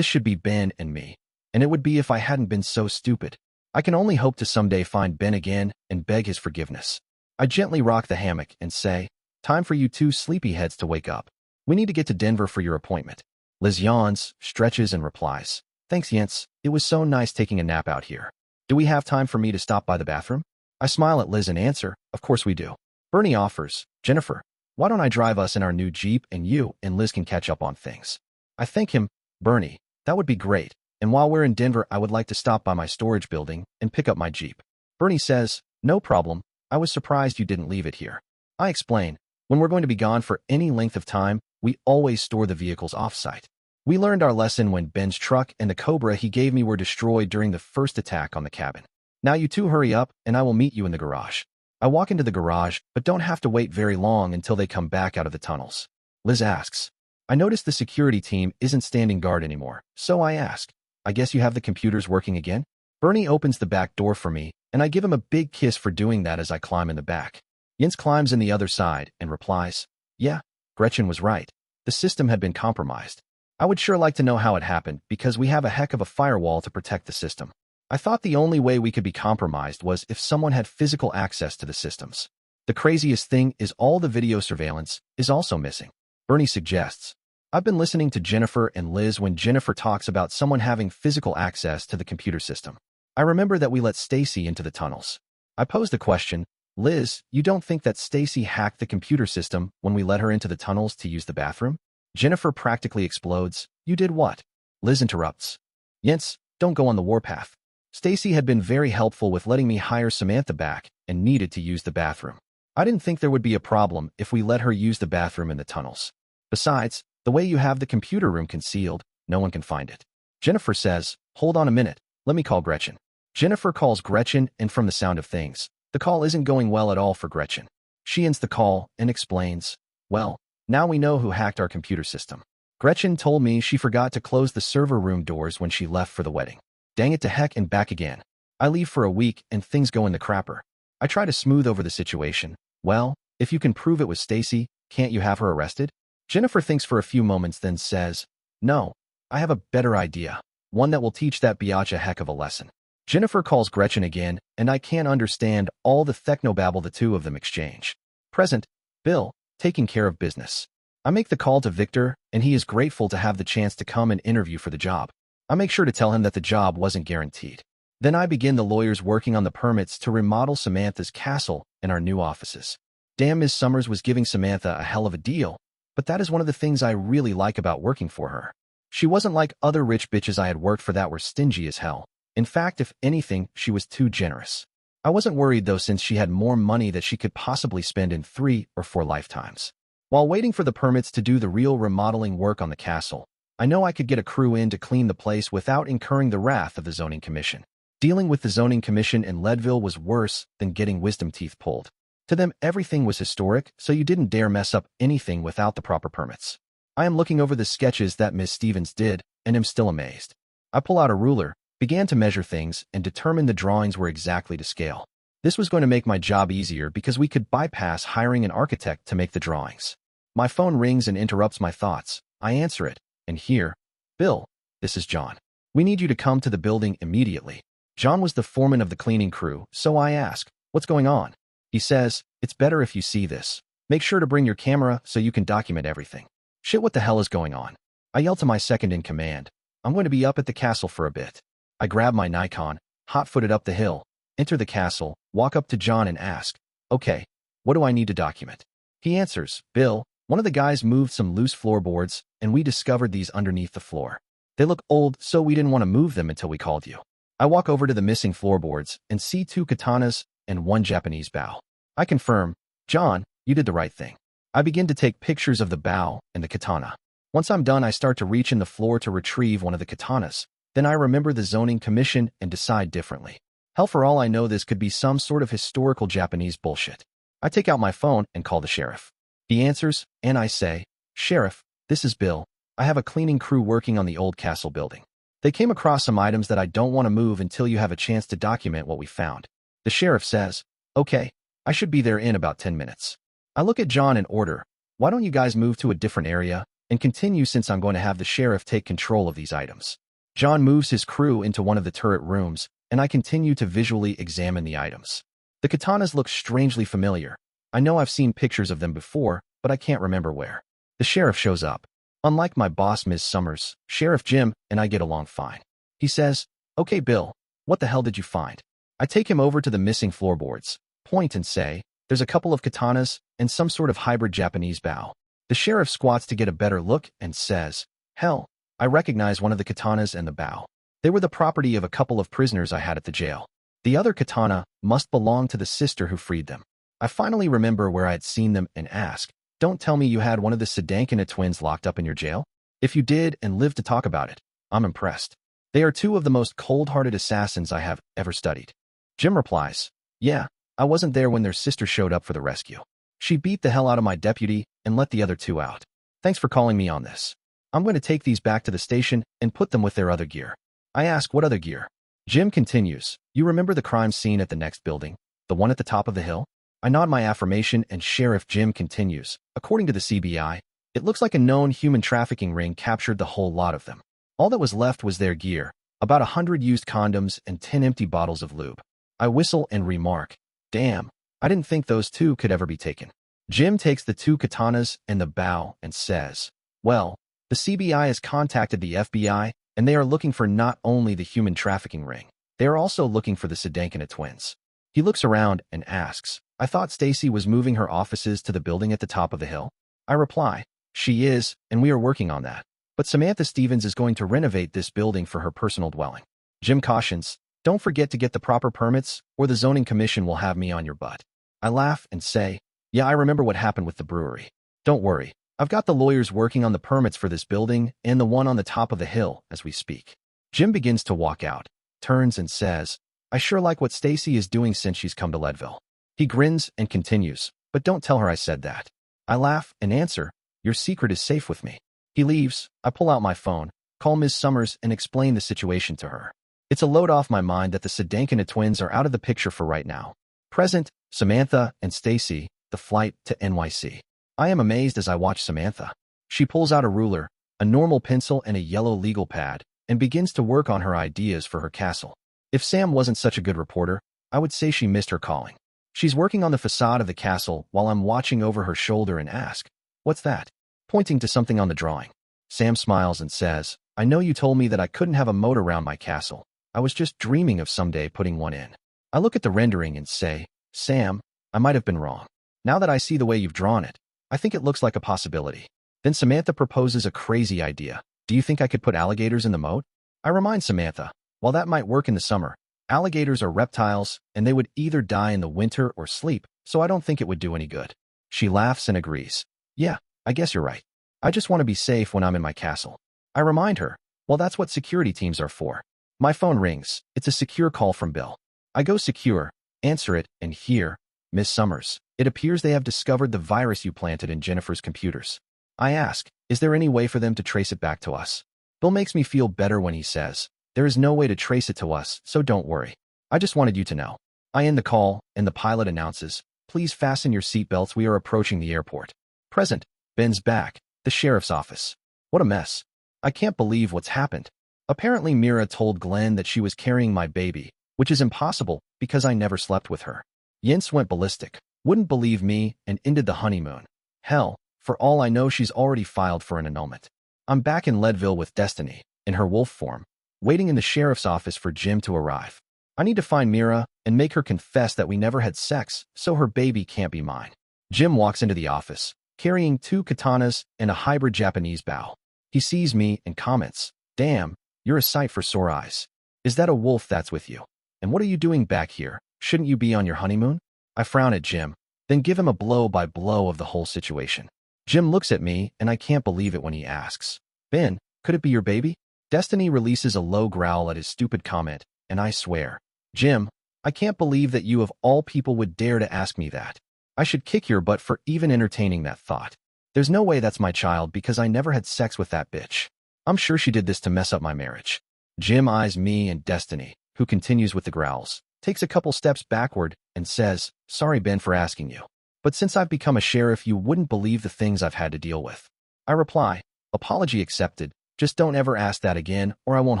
S1: should be Ben and me. And it would be if I hadn't been so stupid. I can only hope to someday find Ben again and beg his forgiveness. I gently rock the hammock and say, "Time for you two sleepyheads to wake up. We need to get to Denver for your appointment." Liz yawns, stretches, and replies, "Thanks, Jens. It was so nice taking a nap out here. Do we have time for me to stop by the bathroom?" I smile at Liz and answer, "Of course we do." Bernie offers, "Jennifer, why don't I drive us in our new Jeep and you and Liz can catch up on things?" I thank him, "Bernie, that would be great. And while we're in Denver, I would like to stop by my storage building and pick up my Jeep." Bernie says, "No problem. I was surprised you didn't leave it here." I explain, "When we're going to be gone for any length of time, we always store the vehicles off-site. We learned our lesson when Ben's truck and the Cobra he gave me were destroyed during the first attack on the cabin. Now you two hurry up, and I will meet you in the garage." I walk into the garage, but don't have to wait very long until they come back out of the tunnels. Liz asks, "I noticed the security team isn't standing guard anymore, so I ask, I guess you have the computers working again?" Bernie opens the back door for me, and I give him a big kiss for doing that as I climb in the back. Jens climbs in the other side and replies, "Yeah, Gretchen was right. The system had been compromised. I would sure like to know how it happened because we have a heck of a firewall to protect the system." I thought the only way we could be compromised was if someone had physical access to the systems. The craziest thing is all the video surveillance is also missing. Bernie suggests. I've been listening to Jennifer and Liz when Jennifer talks about someone having physical access to the computer system. I remember that we let Stacy into the tunnels. I posed the question, Liz, you don't think that Stacy hacked the computer system when we let her into the tunnels to use the bathroom? Jennifer practically explodes. You did what? Liz interrupts. Yents, don't go on the warpath. Stacy had been very helpful with letting me hire Samantha back and needed to use the bathroom. I didn't think there would be a problem if we let her use the bathroom in the tunnels. Besides, the way you have the computer room concealed, no one can find it. Jennifer says, hold on a minute, let me call Gretchen. Jennifer calls Gretchen, and from the sound of things, the call isn't going well at all for Gretchen. She ends the call and explains, well, now we know who hacked our computer system. Gretchen told me she forgot to close the server room doors when she left for the wedding. Dang it to heck and back again. I leave for a week and things go in the crapper. I try to smooth over the situation. Well, if you can prove it was Stacy, can't you have her arrested? Jennifer thinks for a few moments then says, no, I have a better idea. One that will teach that biatch a heck of a lesson. Jennifer calls Gretchen again, and I can't understand all the technobabble the two of them exchange. Present, Bill, taking care of business. I make the call to Victor, and he is grateful to have the chance to come and interview for the job. I make sure to tell him that the job wasn't guaranteed. Then I begin the lawyers working on the permits to remodel Samantha's castle and our new offices. Damn, Ms. Summers was giving Samantha a hell of a deal, but that is one of the things I really like about working for her. She wasn't like other rich bitches I had worked for that were stingy as hell. In fact, if anything, she was too generous. I wasn't worried though, since she had more money that she could possibly spend in 3 or 4 lifetimes. While waiting for the permits to do the real remodeling work on the castle, I know I could get a crew in to clean the place without incurring the wrath of the zoning commission. Dealing with the zoning commission in Leadville was worse than getting wisdom teeth pulled. To them, everything was historic, so you didn't dare mess up anything without the proper permits. I am looking over the sketches that Miss Stevens did, and am still amazed. I pull out a ruler, began to measure things, and determined the drawings were exactly to scale. This was going to make my job easier because we could bypass hiring an architect to make the drawings. My phone rings and interrupts my thoughts. I answer it, and hear, Bill, this is John. We need you to come to the building immediately. John was the foreman of the cleaning crew, so I ask, what's going on? He says, it's better if you see this. Make sure to bring your camera so you can document everything. Shit, what the hell is going on? I yell to my second in command. I'm going to be up at the castle for a bit. I grab my Nikon, hot-footed up the hill, enter the castle, walk up to John and ask, okay, what do I need to document? He answers, Bill, one of the guys moved some loose floorboards, and we discovered these underneath the floor. They look old, so we didn't want to move them until we called you. I walk over to the missing floorboards and see 2 katanas and 1 Japanese bow. I confirm, John, you did the right thing. I begin to take pictures of the bow and the katana. Once I'm done, I start to reach in the floor to retrieve one of the katanas. Then I remember the zoning commission and decide differently. Hell, for all I know, this could be some sort of historical Japanese bullshit. I take out my phone and call the sheriff. He answers, and I say, Sheriff, this is Bill. I have a cleaning crew working on the old castle building. They came across some items that I don't want to move until you have a chance to document what we found. The sheriff says, okay, I should be there in about 10 minutes. I look at John and order, why don't you guys move to a different area and continue, since I'm going to have the sheriff take control of these items. John moves his crew into one of the turret rooms, and I continue to visually examine the items. The katanas look strangely familiar. I know I've seen pictures of them before, but I can't remember where. The sheriff shows up. Unlike my boss, Ms. Summers, Sheriff Jim and I get along fine. He says, okay, Bill, what the hell did you find? I take him over to the missing floorboards, point and say, there's a couple of katanas and some sort of hybrid Japanese bow. The sheriff squats to get a better look and says, hell, I recognize one of the katanas and the bow. They were the property of a couple of prisoners I had at the jail. The other katana must belong to the sister who freed them. I finally remember where I had seen them and ask, don't tell me you had one of the Sedankina twins locked up in your jail? If you did and lived to talk about it, I'm impressed. They are 2 of the most cold-hearted assassins I have ever studied. Jim replies, yeah, I wasn't there when their sister showed up for the rescue. She beat the hell out of my deputy and let the other 2 out. Thanks for calling me on this. I'm going to take these back to the station and put them with their other gear. I ask, what other gear? Jim continues, you remember the crime scene at the next building, the one at the top of the hill? I nod my affirmation and Sheriff Jim continues, according to the CBI, it looks like a known human trafficking ring captured the whole lot of them. All that was left was their gear, About 100 used condoms and 10 empty bottles of lube. I whistle and remark, damn, I didn't think those two could ever be taken. Jim takes the 2 katanas and the bow and says, well, the CBI has contacted the FBI, and they are looking for not only the human trafficking ring, they are also looking for the Sedankina twins. He looks around and asks, I thought Stacy was moving her offices to the building at the top of the hill. I reply, she is, and we are working on that. But Samantha Stevens is going to renovate this building for her personal dwelling. Jim cautions, don't forget to get the proper permits, or the zoning commission will have me on your butt. I laugh and say, yeah, I remember what happened with the brewery. Don't worry, I've got the lawyers working on the permits for this building and the one on the top of the hill as we speak. Jim begins to walk out, turns and says, I sure like what Stacy is doing since she's come to Leadville. He grins and continues, but don't tell her I said that. I laugh and answer, your secret is safe with me. He leaves, I pull out my phone, call Ms. Summers and explain the situation to her. It's a load off my mind that the Sedankina twins are out of the picture for right now. Present, Samantha and Stacy, the flight to NYC. I am amazed as I watch Samantha. She pulls out a ruler, a normal pencil and a yellow legal pad, and begins to work on her ideas for her castle. If Sam wasn't such a good reporter, I would say she missed her calling. She's working on the facade of the castle while I'm watching over her shoulder and ask, what's that? Pointing to something on the drawing. Sam smiles and says, I know you told me that I couldn't have a moat around my castle. I was just dreaming of someday putting one in. I look at the rendering and say, Sam, I might have been wrong. Now that I see the way you've drawn it, I think it looks like a possibility. Then Samantha proposes a crazy idea. Do you think I could put alligators in the moat? I remind Samantha, while that might work in the summer, alligators are reptiles and they would either die in the winter or sleep, so I don't think it would do any good. She laughs and agrees. Yeah, I guess you're right. I just want to be safe when I'm in my castle. I remind her, well, that's what security teams are for. My phone rings. It's a secure call from Bill. I go secure, answer it, and hear, Miss Summers, it appears they have discovered the virus you planted in Jennifer's computers. I ask, is there any way for them to trace it back to us? Bill makes me feel better when he says, there is no way to trace it to us, so don't worry. I just wanted you to know. I end the call, and the pilot announces, please fasten your seatbelts, we are approaching the airport. Present, Ben's back, the sheriff's office. What a mess. I can't believe what's happened. Apparently Mira told Glenn that she was carrying my baby, which is impossible because I never slept with her. Jens went ballistic, wouldn't believe me, and ended the honeymoon. Hell, for all I know she's already filed for an annulment. I'm back in Leadville with Destiny, in her wolf form, waiting in the sheriff's office for Jim to arrive. I need to find Mira and make her confess that we never had sex, so her baby can't be mine. Jim walks into the office, carrying 2 katanas and a hybrid Japanese bow. He sees me and comments, damn, you're a sight for sore eyes. Is that a wolf that's with you? And what are you doing back here? Shouldn't you be on your honeymoon? I frown at Jim, then give him a blow-by-blow of the whole situation. Jim looks at me, and I can't believe it when he asks, Ben, could it be your baby? Destiny releases a low growl at his stupid comment, and I swear, Jim, I can't believe that you of all people would dare to ask me that. I should kick your butt for even entertaining that thought. There's no way that's my child because I never had sex with that bitch. I'm sure she did this to mess up my marriage. Jim eyes me and Destiny, who continues with the growls, takes a couple steps backward, and says, sorry Ben for asking you. But since I've become a sheriff, you wouldn't believe the things I've had to deal with. I reply, apology accepted, just don't ever ask that again or I won't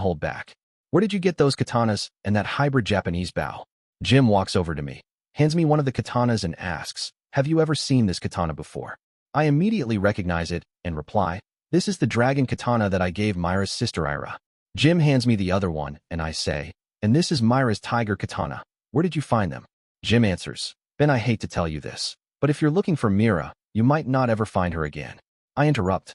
S1: hold back. Where did you get those katanas and that hybrid Japanese bow? Jim walks over to me, hands me one of the katanas and asks, have you ever seen this katana before? I immediately recognize it and reply, this is the dragon katana that I gave Myra's sister Ira. Jim hands me the other one and I say, and this is Myra's tiger katana. Where did you find them? Jim answers, Ben, I hate to tell you this, but if you're looking for Mira, you might not ever find her again. I interrupt.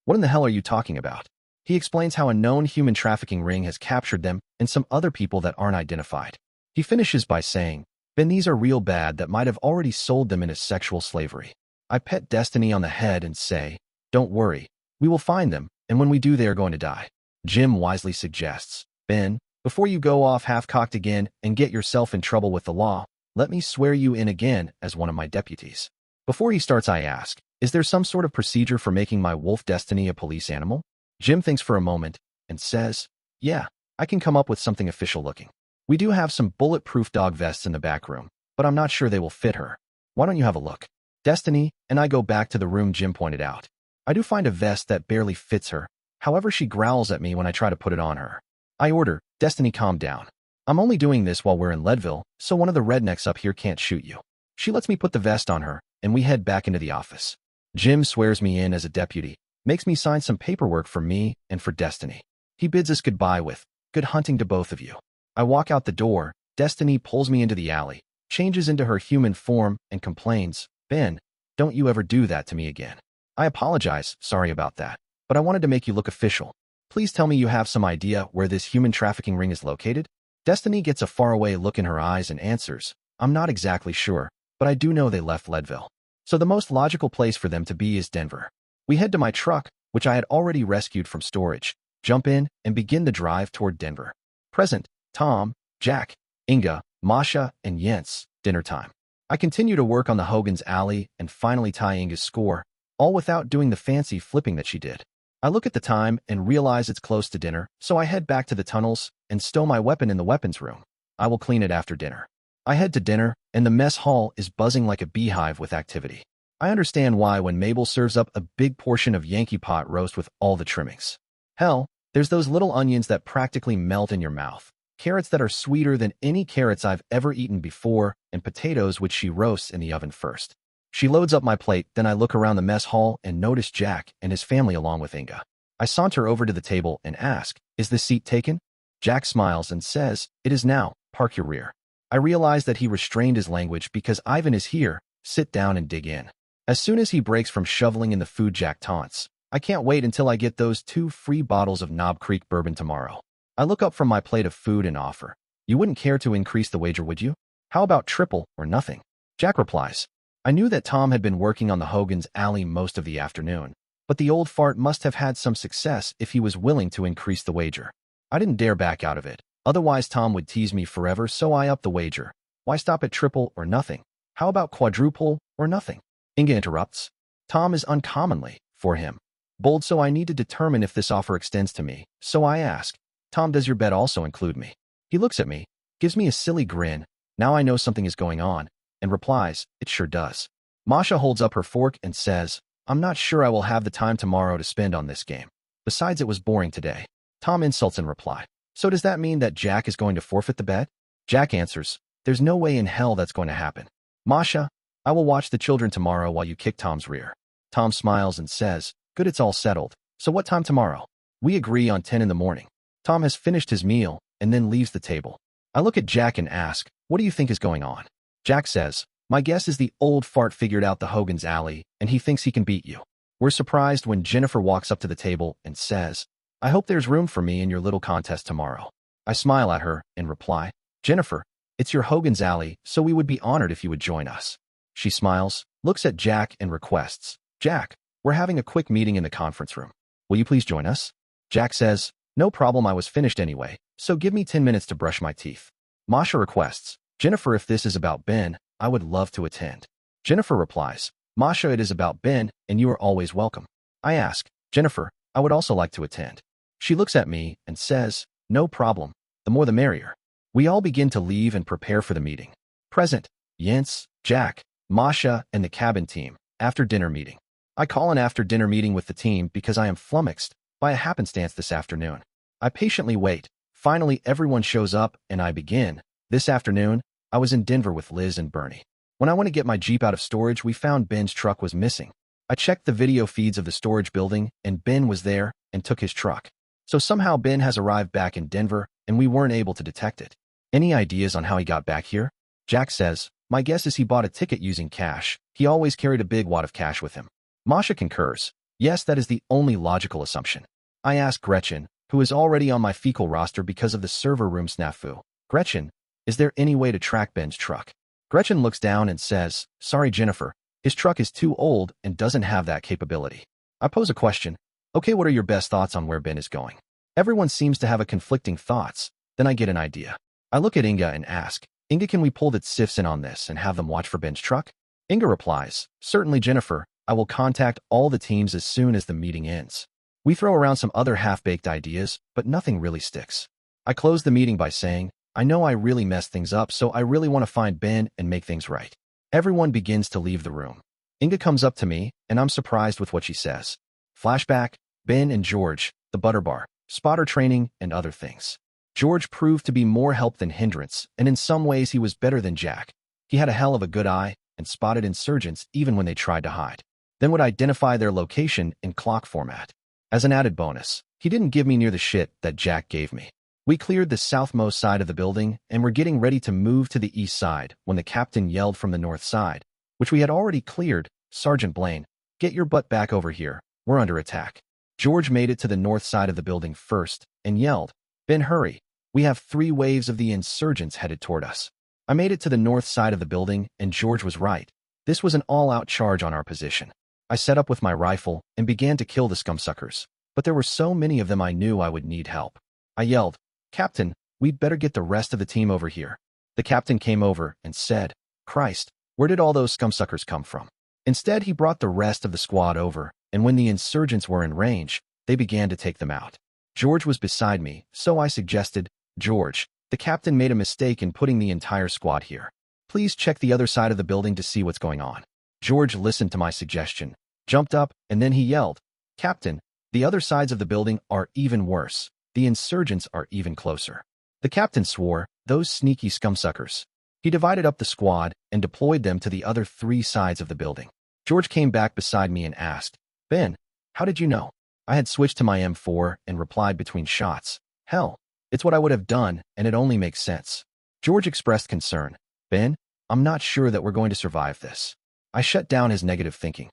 S1: What in the hell are you talking about? He explains how a known human trafficking ring has captured them and some other people that aren't identified. He finishes by saying, Ben, these are real bad that might have already sold them into sexual slavery. I pet Destiny on the head and say, don't worry, we will find them, and when we do they are going to die. Jim wisely suggests, Ben, before you go off half-cocked again and get yourself in trouble with the law, let me swear you in again as one of my deputies. Before he starts I ask, is there some sort of procedure for making my wolf Destiny a police animal? Jim thinks for a moment and says, yeah, I can come up with something official looking. We do have some bulletproof dog vests in the back room, but I'm not sure they will fit her. Why don't you have a look? Destiny and I go back to the room Jim pointed out. I do find a vest that barely fits her. However, she growls at me when I try to put it on her. I order, Destiny, calm down. I'm only doing this while we're in Leadville, so one of the rednecks up here can't shoot you. She lets me put the vest on her, and we head back into the office. Jim swears me in as a deputy, makes me sign some paperwork for me and for Destiny. He bids us goodbye with, good hunting to both of you. I walk out the door, Destiny pulls me into the alley, changes into her human form, and complains, Ben, don't you ever do that to me again. I apologize, sorry about that, but I wanted to make you look official. Please tell me you have some idea where this human trafficking ring is located? Destiny gets a faraway look in her eyes and answers, I'm not exactly sure, but I do know they left Leadville. So the most logical place for them to be is Denver. We head to my truck, which I had already rescued from storage, jump in, and begin the drive toward Denver. Present, Tom, Jack, Inga, Masha, and Jens, dinner time. I continue to work on the Hogan's Alley and finally tie Inga's score, all without doing the fancy flipping that she did. I look at the time and realize it's close to dinner, so I head back to the tunnels and stow my weapon in the weapons room. I will clean it after dinner. I head to dinner, and the mess hall is buzzing like a beehive with activity. I understand why when Mabel serves up a big portion of Yankee pot roast with all the trimmings. Hell, there's those little onions that practically melt in your mouth, carrots that are sweeter than any carrots I've ever eaten before, and potatoes which she roasts in the oven first. She loads up my plate, then I look around the mess hall and notice Jack and his family along with Inga. I saunter over to the table and ask, is this seat taken? Jack smiles and says, it is now, park your rear. I realize that he restrained his language because Ivan is here, sit down and dig in. As soon as he breaks from shoveling in the food, Jack taunts, I can't wait until I get those 2 free bottles of Knob Creek bourbon tomorrow. I look up from my plate of food and offer, you wouldn't care to increase the wager, would you? How about triple or nothing? Jack replies, I knew that Tom had been working on the Hogan's Alley most of the afternoon, but the old fart must have had some success if he was willing to increase the wager. I didn't dare back out of it, otherwise Tom would tease me forever, so I upped the wager. Why stop at triple or nothing? How about quadruple or nothing? Inga interrupts. Tom is uncommonly, for him, bold, so I need to determine if this offer extends to me, so I ask, Tom, does your bet also include me? He looks at me, gives me a silly grin, now I know something is going on, and replies, it sure does. Masha holds up her fork and says, I'm not sure I will have the time tomorrow to spend on this game. Besides, it was boring today. Tom insults in reply. So does that mean that Jack is going to forfeit the bet? Jack answers, there's no way in hell that's going to happen. Masha, I will watch the children tomorrow while you kick Tom's rear. Tom smiles and says, good, it's all settled. So what time tomorrow? We agree on 10 in the morning. Tom has finished his meal and then leaves the table. I look at Jack and ask, what do you think is going on? Jack says, my guess is the old fart figured out the Hogan's Alley and he thinks he can beat you. We're surprised when Jennifer walks up to the table and says, I hope there's room for me in your little contest tomorrow. I smile at her and reply, Jennifer, it's your Hogan's Alley, so we would be honored if you would join us. She smiles, looks at Jack and requests, Jack, we're having a quick meeting in the conference room. Will you please join us? Jack says, no problem, I was finished anyway, so give me 10 minutes to brush my teeth. Masha requests, Jennifer, if this is about Ben, I would love to attend. Jennifer replies, Masha, it is about Ben, and you are always welcome. I ask, Jennifer, I would also like to attend. She looks at me and says, no problem, the more the merrier. We all begin to leave and prepare for the meeting. Present, Jens, Jack, Masha, and the cabin team, after dinner meeting. I call an after dinner meeting with the team because I am flummoxed by a happenstance this afternoon. I patiently wait. Finally, everyone shows up and I begin. This afternoon, I was in Denver with Liz and Bernie. When I went to get my Jeep out of storage, we found Ben's truck was missing. I checked the video feeds of the storage building and Ben was there and took his truck. So somehow Ben has arrived back in Denver and we weren't able to detect it. Any ideas on how he got back here? Jack says, my guess is he bought a ticket using cash. He always carried a big wad of cash with him. Masha concurs. Yes, that is the only logical assumption. I ask Gretchen, who is already on my fecal roster because of the server room snafu. Gretchen, is there any way to track Ben's truck? Gretchen looks down and says, sorry, Jennifer, his truck is too old and doesn't have that capability. I pose a question. Okay, what are your best thoughts on where Ben is going? Everyone seems to have a conflicting thoughts. Then I get an idea. I look at Inga and ask, Inga, can we pull the SIFs in on this and have them watch for Ben's truck? Inga replies, certainly, Jennifer. I will contact all the teams as soon as the meeting ends. We throw around some other half-baked ideas, but nothing really sticks. I close the meeting by saying, I know I really messed things up, so I really want to find Ben and make things right. Everyone begins to leave the room. Inga comes up to me, and I'm surprised with what she says. Flashback, Ben and George, the butter bar, spotter training, and other things. George proved to be more help than hindrance, and in some ways he was better than Jack. He had a hell of a good eye and spotted insurgents even when they tried to hide, then would identify their location in clock format. As an added bonus, he didn't give me near the shit that Jack gave me. We cleared the southmost side of the building and were getting ready to move to the east side when the captain yelled from the north side, which we had already cleared, "Sergeant Blaine, get your butt back over here. We're under attack." George made it to the north side of the building first and yelled, "Ben, hurry. We have 3 waves of the insurgents headed toward us." I made it to the north side of the building, and George was right. This was an all-out charge on our position. I set up with my rifle and began to kill the scumsuckers, but there were so many of them I knew I would need help. I yelled, "Captain, we'd better get the rest of the team over here." The captain came over and said, "Christ, where did all those scumsuckers come from?" Instead, he brought the rest of the squad over, and when the insurgents were in range, they began to take them out. George was beside me, so I suggested, "George, the captain made a mistake in putting the entire squad here. Please check the other side of the building to see what's going on." George listened to my suggestion, jumped up, and then he yelled, "Captain, the other sides of the building are even worse. The insurgents are even closer." The captain swore, "Those sneaky scumsuckers." He divided up the squad and deployed them to the other 3 sides of the building. George came back beside me and asked, "Ben, how did you know?" I had switched to my M4 and replied between shots, "Hell, it's what I would have done, and it only makes sense." George expressed concern. "Ben, I'm not sure that we're going to survive this." I shut down his negative thinking.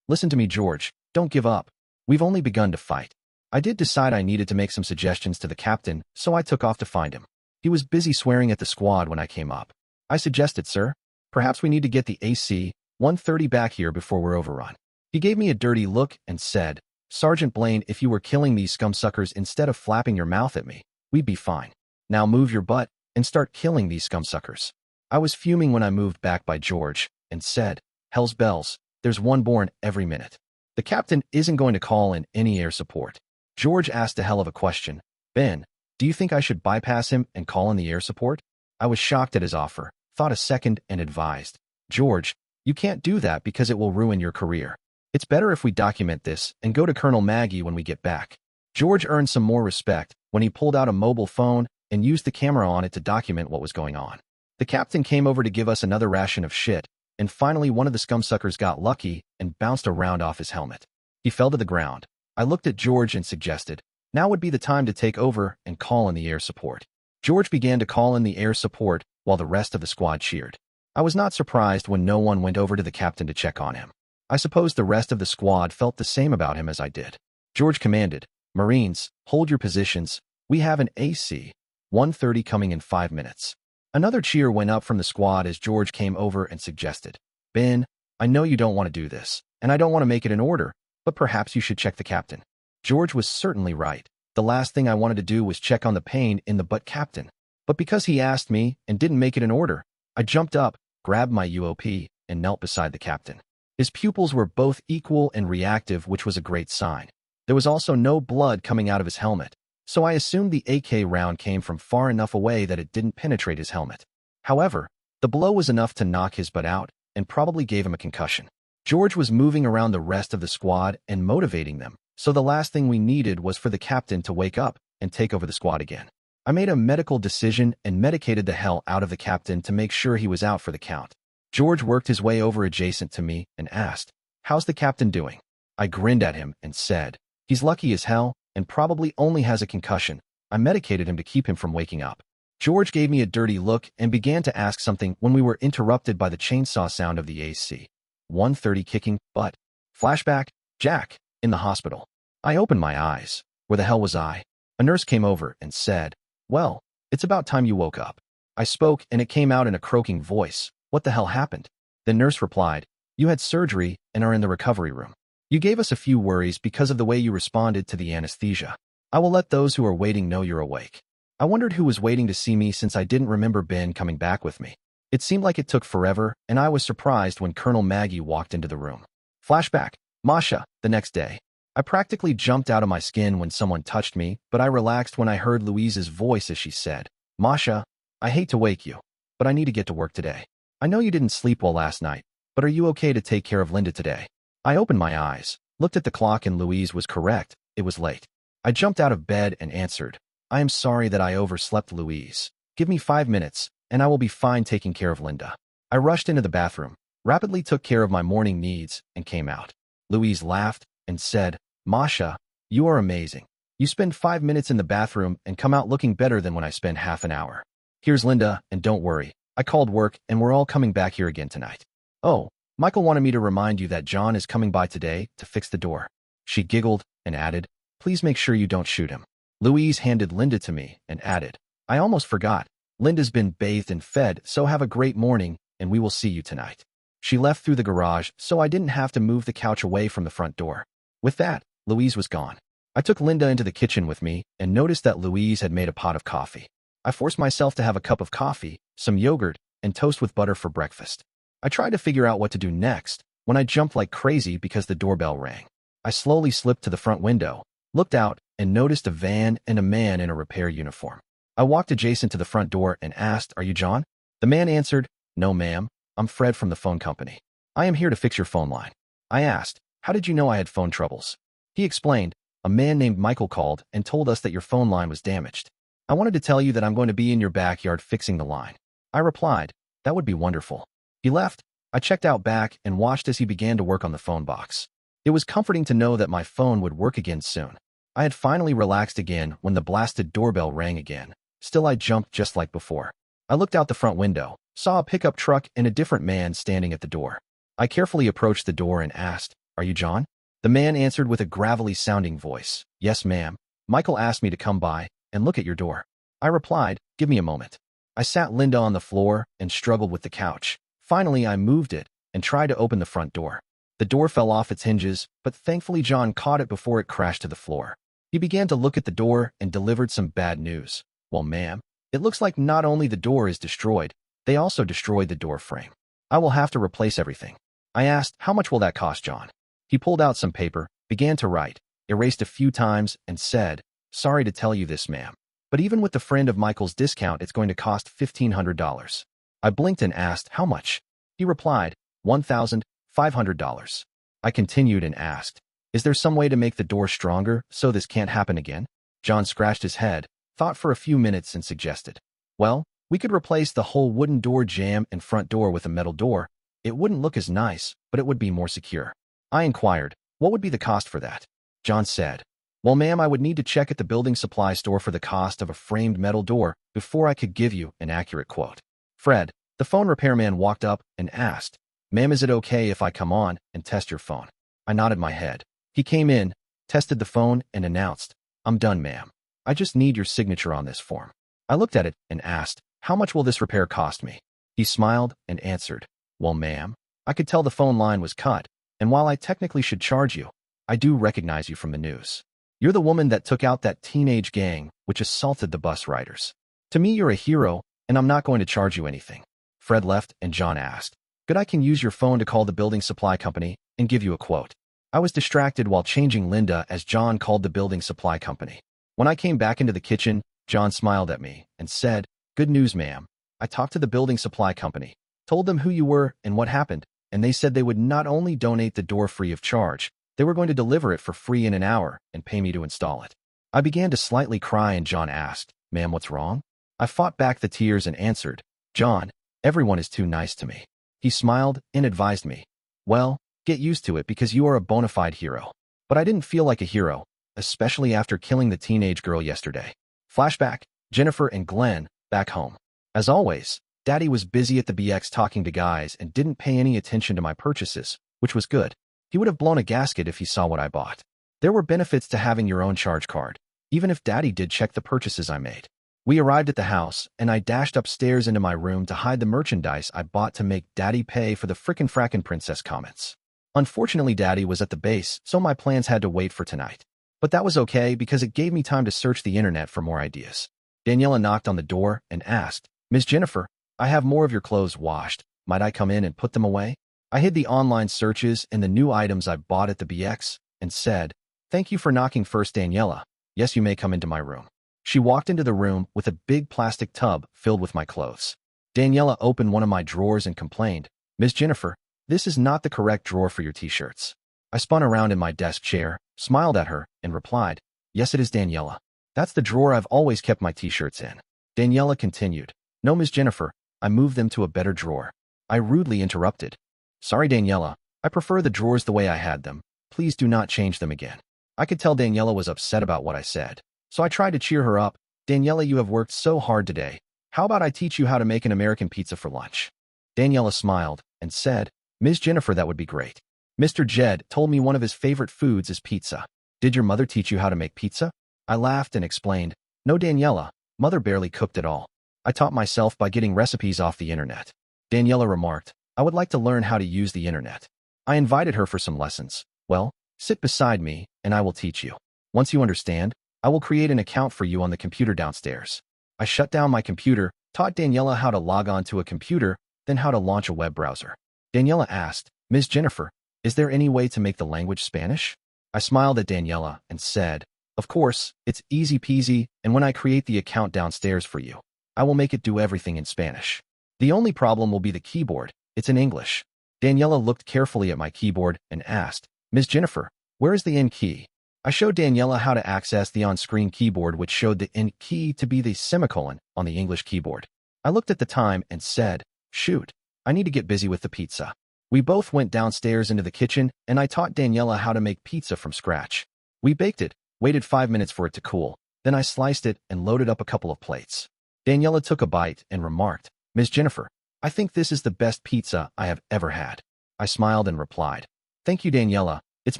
S1: "Listen to me, George. Don't give up. We've only begun to fight." I did decide I needed to make some suggestions to the captain, so I took off to find him. He was busy swearing at the squad when I came up. I suggested, "Sir, perhaps we need to get the AC-130 back here before we're overrun." He gave me a dirty look and said, "Sergeant Blaine, if you were killing these scumsuckers instead of flapping your mouth at me, we'd be fine. Now move your butt and start killing these scumsuckers." I was fuming when I moved back by George and said, "Hell's bells, there's one born every minute. The captain isn't going to call in any air support." George asked a hell of a question. "Ben, do you think I should bypass him and call in the air support?" I was shocked at his offer, thought a second, and advised, "George, you can't do that because it will ruin your career. It's better if we document this and go to Colonel Maggie when we get back." George earned some more respect when he pulled out a mobile phone and used the camera on it to document what was going on. The captain came over to give us another ration of shit, and finally one of the scumsuckers got lucky and bounced a round off his helmet. He fell to the ground. I looked at George and suggested, "Now would be the time to take over and call in the air support." George began to call in the air support while the rest of the squad cheered. I was not surprised when no one went over to the captain to check on him. I suppose the rest of the squad felt the same about him as I did. George commanded, "Marines, hold your positions. We have an AC-130 coming in 5 minutes." Another cheer went up from the squad as George came over and suggested, "Ben, I know you don't want to do this, and I don't want to make it an order, but perhaps you should check the captain." George was certainly right. The last thing I wanted to do was check on the pain in the butt captain. But because he asked me and didn't make it an order, I jumped up, grabbed my UOP, and knelt beside the captain. His pupils were both equal and reactive, which was a great sign. There was also no blood coming out of his helmet, so I assumed the AK round came from far enough away that it didn't penetrate his helmet. However, the blow was enough to knock his butt out and probably gave him a concussion. George was moving around the rest of the squad and motivating them, so the last thing we needed was for the captain to wake up and take over the squad again. I made a medical decision and medicated the hell out of the captain to make sure he was out for the count. George worked his way over adjacent to me and asked, "How's the captain doing?" I grinned at him and said, "He's lucky as hell and probably only has a concussion. I medicated him to keep him from waking up." George gave me a dirty look and began to ask something when we were interrupted by the chainsaw sound of the AC-130 kicking butt. Flashback, Jack, in the hospital. I opened my eyes. Where the hell was I? A nurse came over and said, "Well, it's about time you woke up." I spoke and it came out in a croaking voice. "What the hell happened?" The nurse replied, "You had surgery and are in the recovery room. You gave us a few worries because of the way you responded to the anesthesia. I will let those who are waiting know you're awake." I wondered who was waiting to see me since I didn't remember Ben coming back with me. It seemed like it took forever, and I was surprised when Colonel Maggie walked into the room. Flashback, Masha, the next day. I practically jumped out of my skin when someone touched me, but I relaxed when I heard Louise's voice as she said, "Masha, I hate to wake you, but I need to get to work today. I know you didn't sleep well last night, but are you okay to take care of Linda today?" I opened my eyes, looked at the clock, and Louise was correct. It was late. I jumped out of bed and answered, I am sorry that I overslept, Louise. Give me 5 minutes, and I will be fine taking care of Linda. I rushed into the bathroom, rapidly took care of my morning needs, and came out. Louise laughed and said, Masha, you are amazing. You spend 5 minutes in the bathroom and come out looking better than when I spend half an hour. Here's Linda, and don't worry. I called work, and we're all coming back here again tonight. Oh, Michael wanted me to remind you that John is coming by today to fix the door. She giggled and added, please make sure you don't shoot him. Louise handed Linda to me and added, I almost forgot. Linda's been bathed and fed, so have a great morning, and we will see you tonight. She left through the garage, so I didn't have to move the couch away from the front door. With that, Louise was gone. I took Linda into the kitchen with me and noticed that Louise had made a pot of coffee. I forced myself to have a cup of coffee, some yogurt, and toast with butter for breakfast. I tried to figure out what to do next when I jumped like crazy because the doorbell rang. I slowly slipped to the front window, looked out, and noticed a van and a man in a repair uniform. I walked adjacent to the front door and asked, Are you John? The man answered, No, ma'am. I'm Fred from the phone company. I am here to fix your phone line. I asked, How did you know I had phone troubles? He explained, A man named Michael called and told us that your phone line was damaged. I wanted to tell you that I'm going to be in your backyard fixing the line. I replied, That would be wonderful. He left. I checked out back and watched as he began to work on the phone box. It was comforting to know that my phone would work again soon. I had finally relaxed again when the blasted doorbell rang again. Still, I jumped just like before. I looked out the front window, saw a pickup truck and a different man standing at the door. I carefully approached the door and asked, Are you John? The man answered with a gravelly-sounding voice, Yes, ma'am. Michael asked me to come by and look at your door. I replied, Give me a moment. I sat Linda on the floor and struggled with the couch. Finally, I moved it and tried to open the front door. The door fell off its hinges, but thankfully John caught it before it crashed to the floor. He began to look at the door and delivered some bad news. Well, ma'am, it looks like not only the door is destroyed, they also destroyed the door frame. I will have to replace everything. I asked, How much will that cost, John? He pulled out some paper, began to write, erased a few times, and said, Sorry to tell you this, ma'am, but even with the friend of Michael's discount, it's going to cost $1,500. I blinked and asked, How much? He replied, $1,500. I continued and asked, Is there some way to make the door stronger so this can't happen again? John scratched his head, thought for a few minutes, and suggested, Well, we could replace the whole wooden door jamb and front door with a metal door. It wouldn't look as nice, but it would be more secure. I inquired, What would be the cost for that? John said, Well, ma'am, I would need to check at the building supply store for the cost of a framed metal door before I could give you an accurate quote. Fred, the phone repairman, walked up and asked, Ma'am, is it okay if I come on and test your phone? I nodded my head. He came in, tested the phone, and announced, I'm done, ma'am. I just need your signature on this form. I looked at it and asked, How much will this repair cost me? He smiled and answered, Well, ma'am, I could tell the phone line was cut, and while I technically should charge you, I do recognize you from the news. You're the woman that took out that teenage gang which assaulted the bus riders. To me, you're a hero, and I'm not going to charge you anything. Fred left, and John asked, Good, I can use your phone to call the building supply company and give you a quote. I was distracted while changing Linda as John called the building supply company. When I came back into the kitchen, John smiled at me and said, Good news, ma'am. I talked to the building supply company, told them who you were and what happened, and they said they would not only donate the door free of charge, they were going to deliver it for free in an hour and pay me to install it. I began to slightly cry, and John asked, Ma'am, what's wrong? I fought back the tears and answered, John, everyone is too nice to me. He smiled and advised me, Well, get used to it because you are a bona fide hero. But I didn't feel like a hero, especially after killing the teenage girl yesterday. Flashback, Jennifer and Glenn, back home. As always, Daddy was busy at the BX talking to guys and didn't pay any attention to my purchases, which was good. He would have blown a gasket if he saw what I bought. There were benefits to having your own charge card, even if Daddy did check the purchases I made. We arrived at the house, and I dashed upstairs into my room to hide the merchandise I bought to make Daddy pay for the frickin' princess comments. Unfortunately, Daddy was at the base, so my plans had to wait for tonight. But that was okay because it gave me time to search the internet for more ideas. Daniela knocked on the door and asked, Miss Jennifer, I have more of your clothes washed. Might I come in and put them away? I hid the online searches and the new items I bought at the BX and said, Thank you for knocking first, Daniela. Yes, you may come into my room. She walked into the room with a big plastic tub filled with my clothes. Daniela opened one of my drawers and complained, Miss Jennifer, this is not the correct drawer for your t-shirts. I spun around in my desk chair, smiled at her, and replied, Yes, it is, Daniela. That's the drawer I've always kept my t-shirts in. Daniela continued. No, Miss Jennifer, I moved them to a better drawer. I rudely interrupted. Sorry, Daniela. I prefer the drawers the way I had them. Please do not change them again. I could tell Daniela was upset about what I said, so I tried to cheer her up. Daniela, you have worked so hard today. How about I teach you how to make an American pizza for lunch? Daniela smiled and said, Ms. Jennifer, that would be great. Mr. Jed told me one of his favorite foods is pizza. Did your mother teach you how to make pizza? I laughed and explained, No, Daniela, mother barely cooked at all. I taught myself by getting recipes off the internet. Daniela remarked, I would like to learn how to use the internet. I invited her for some lessons. Well, sit beside me and I will teach you. Once you understand, I will create an account for you on the computer downstairs. I shut down my computer, taught Daniela how to log on to a computer, then how to launch a web browser. Daniela asked, Ms. Jennifer, is there any way to make the language Spanish? I smiled at Daniela and said, Of course, it's easy peasy, and when I create the account downstairs for you, I will make it do everything in Spanish. The only problem will be the keyboard. It's in English. Daniela looked carefully at my keyboard and asked, Ms. Jennifer, where is the N key? I showed Daniela how to access the on-screen keyboard, which showed the N key to be the semicolon on the English keyboard. I looked at the time and said, Shoot, I need to get busy with the pizza. We both went downstairs into the kitchen, and I taught Daniela how to make pizza from scratch. We baked it, waited 5 minutes for it to cool, then I sliced it and loaded up a couple of plates. Daniela took a bite and remarked, Ms. Jennifer, I think this is the best pizza I have ever had. I smiled and replied, Thank you, Daniela. It's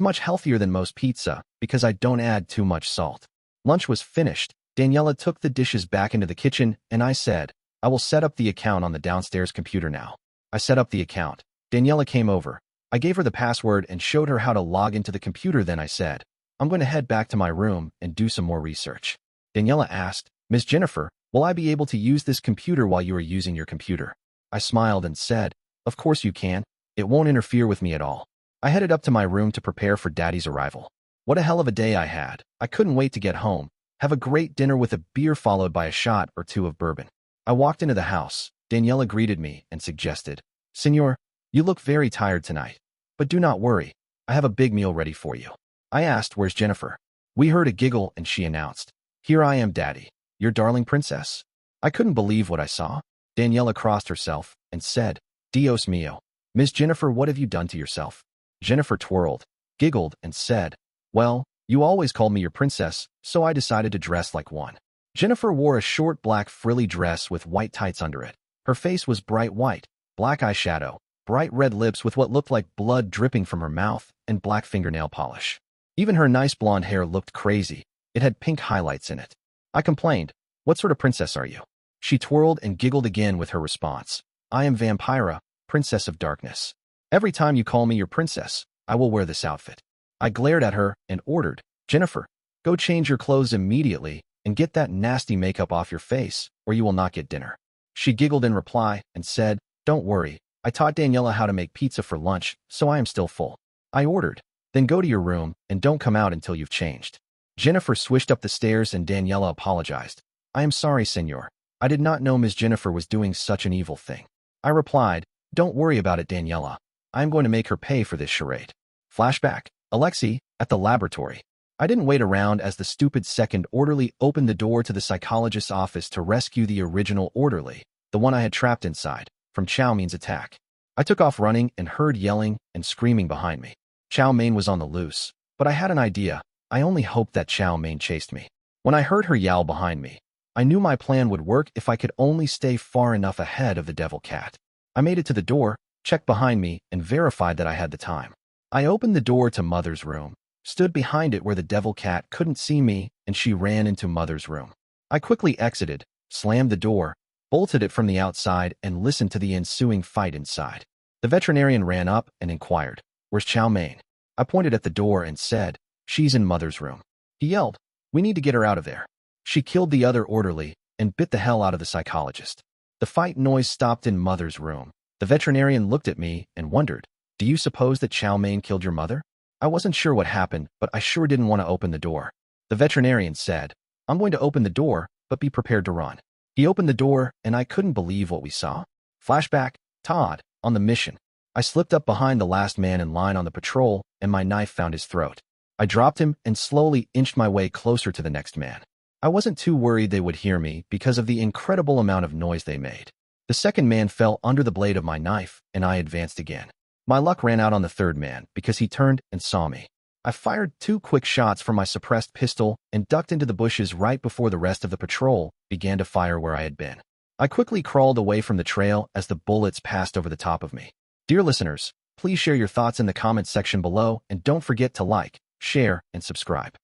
S1: much healthier than most pizza because I don't add too much salt. Lunch was finished. Daniela took the dishes back into the kitchen, and I said, I will set up the account on the downstairs computer now. I set up the account. Daniela came over. I gave her the password and showed her how to log into the computer. Then I said, I'm going to head back to my room and do some more research. Daniela asked, Ms. Jennifer, will I be able to use this computer while you are using your computer? I smiled and said, Of course you can. It won't interfere with me at all. I headed up to my room to prepare for Daddy's arrival. What a hell of a day I had. I couldn't wait to get home, have a great dinner with a beer followed by a shot or two of bourbon. I walked into the house. Daniela greeted me and suggested, Senor, you look very tired tonight. But do not worry. I have a big meal ready for you. I asked, Where's Jennifer? We heard a giggle and she announced, Here I am, Daddy, your darling princess. I couldn't believe what I saw. Daniela crossed herself and said, Dios mío. Miss Jennifer, what have you done to yourself? Jennifer twirled, giggled, and said, Well, you always called me your princess, so I decided to dress like one. Jennifer wore a short black frilly dress with white tights under it. Her face was bright white, black eyeshadow, bright red lips with what looked like blood dripping from her mouth, and black fingernail polish. Even her nice blonde hair looked crazy. It had pink highlights in it. I complained, What sort of princess are you? She twirled and giggled again with her response. I am Vampira, Princess of Darkness. Every time you call me your princess, I will wear this outfit. I glared at her and ordered, Jennifer, go change your clothes immediately and get that nasty makeup off your face, or you will not get dinner. She giggled in reply and said, Don't worry, I taught Daniela how to make pizza for lunch, so I am still full. I ordered, Then go to your room and don't come out until you've changed. Jennifer swished up the stairs and Daniela apologized. I am sorry, senor. I did not know Miss Jennifer was doing such an evil thing. I replied, Don't worry about it, Daniela. I am going to make her pay for this charade. Flashback, Alexei, at the laboratory. I didn't wait around as the stupid second orderly opened the door to the psychologist's office to rescue the original orderly, the one I had trapped inside, from Chow Main's attack. I took off running and heard yelling and screaming behind me. Chow Mein was on the loose, but I had an idea. I only hoped that Chow Mein chased me. When I heard her yowl behind me, I knew my plan would work if I could only stay far enough ahead of the devil cat. I made it to the door, checked behind me, and verified that I had the time. I opened the door to Mother's room, stood behind it where the devil cat couldn't see me, and she ran into Mother's room. I quickly exited, slammed the door, bolted it from the outside, and listened to the ensuing fight inside. The veterinarian ran up and inquired, Where's Chow Mein? I pointed at the door and said, She's in Mother's room. He yelled, We need to get her out of there. She killed the other orderly and bit the hell out of the psychologist. The fight noise stopped in Mother's room. The veterinarian looked at me and wondered, Do you suppose that Chow Mein killed your mother? I wasn't sure what happened, but I sure didn't want to open the door. The veterinarian said, I'm going to open the door, but be prepared to run. He opened the door, and I couldn't believe what we saw. Flashback, Todd, on the mission. I slipped up behind the last man in line on the patrol, and my knife found his throat. I dropped him and slowly inched my way closer to the next man. I wasn't too worried they would hear me because of the incredible amount of noise they made. The second man fell under the blade of my knife, and I advanced again. My luck ran out on the third man because he turned and saw me. I fired 2 quick shots from my suppressed pistol and ducked into the bushes right before the rest of the patrol began to fire where I had been. I quickly crawled away from the trail as the bullets passed over the top of me. Dear listeners, please share your thoughts in the comments section below and don't forget to like, share, and subscribe.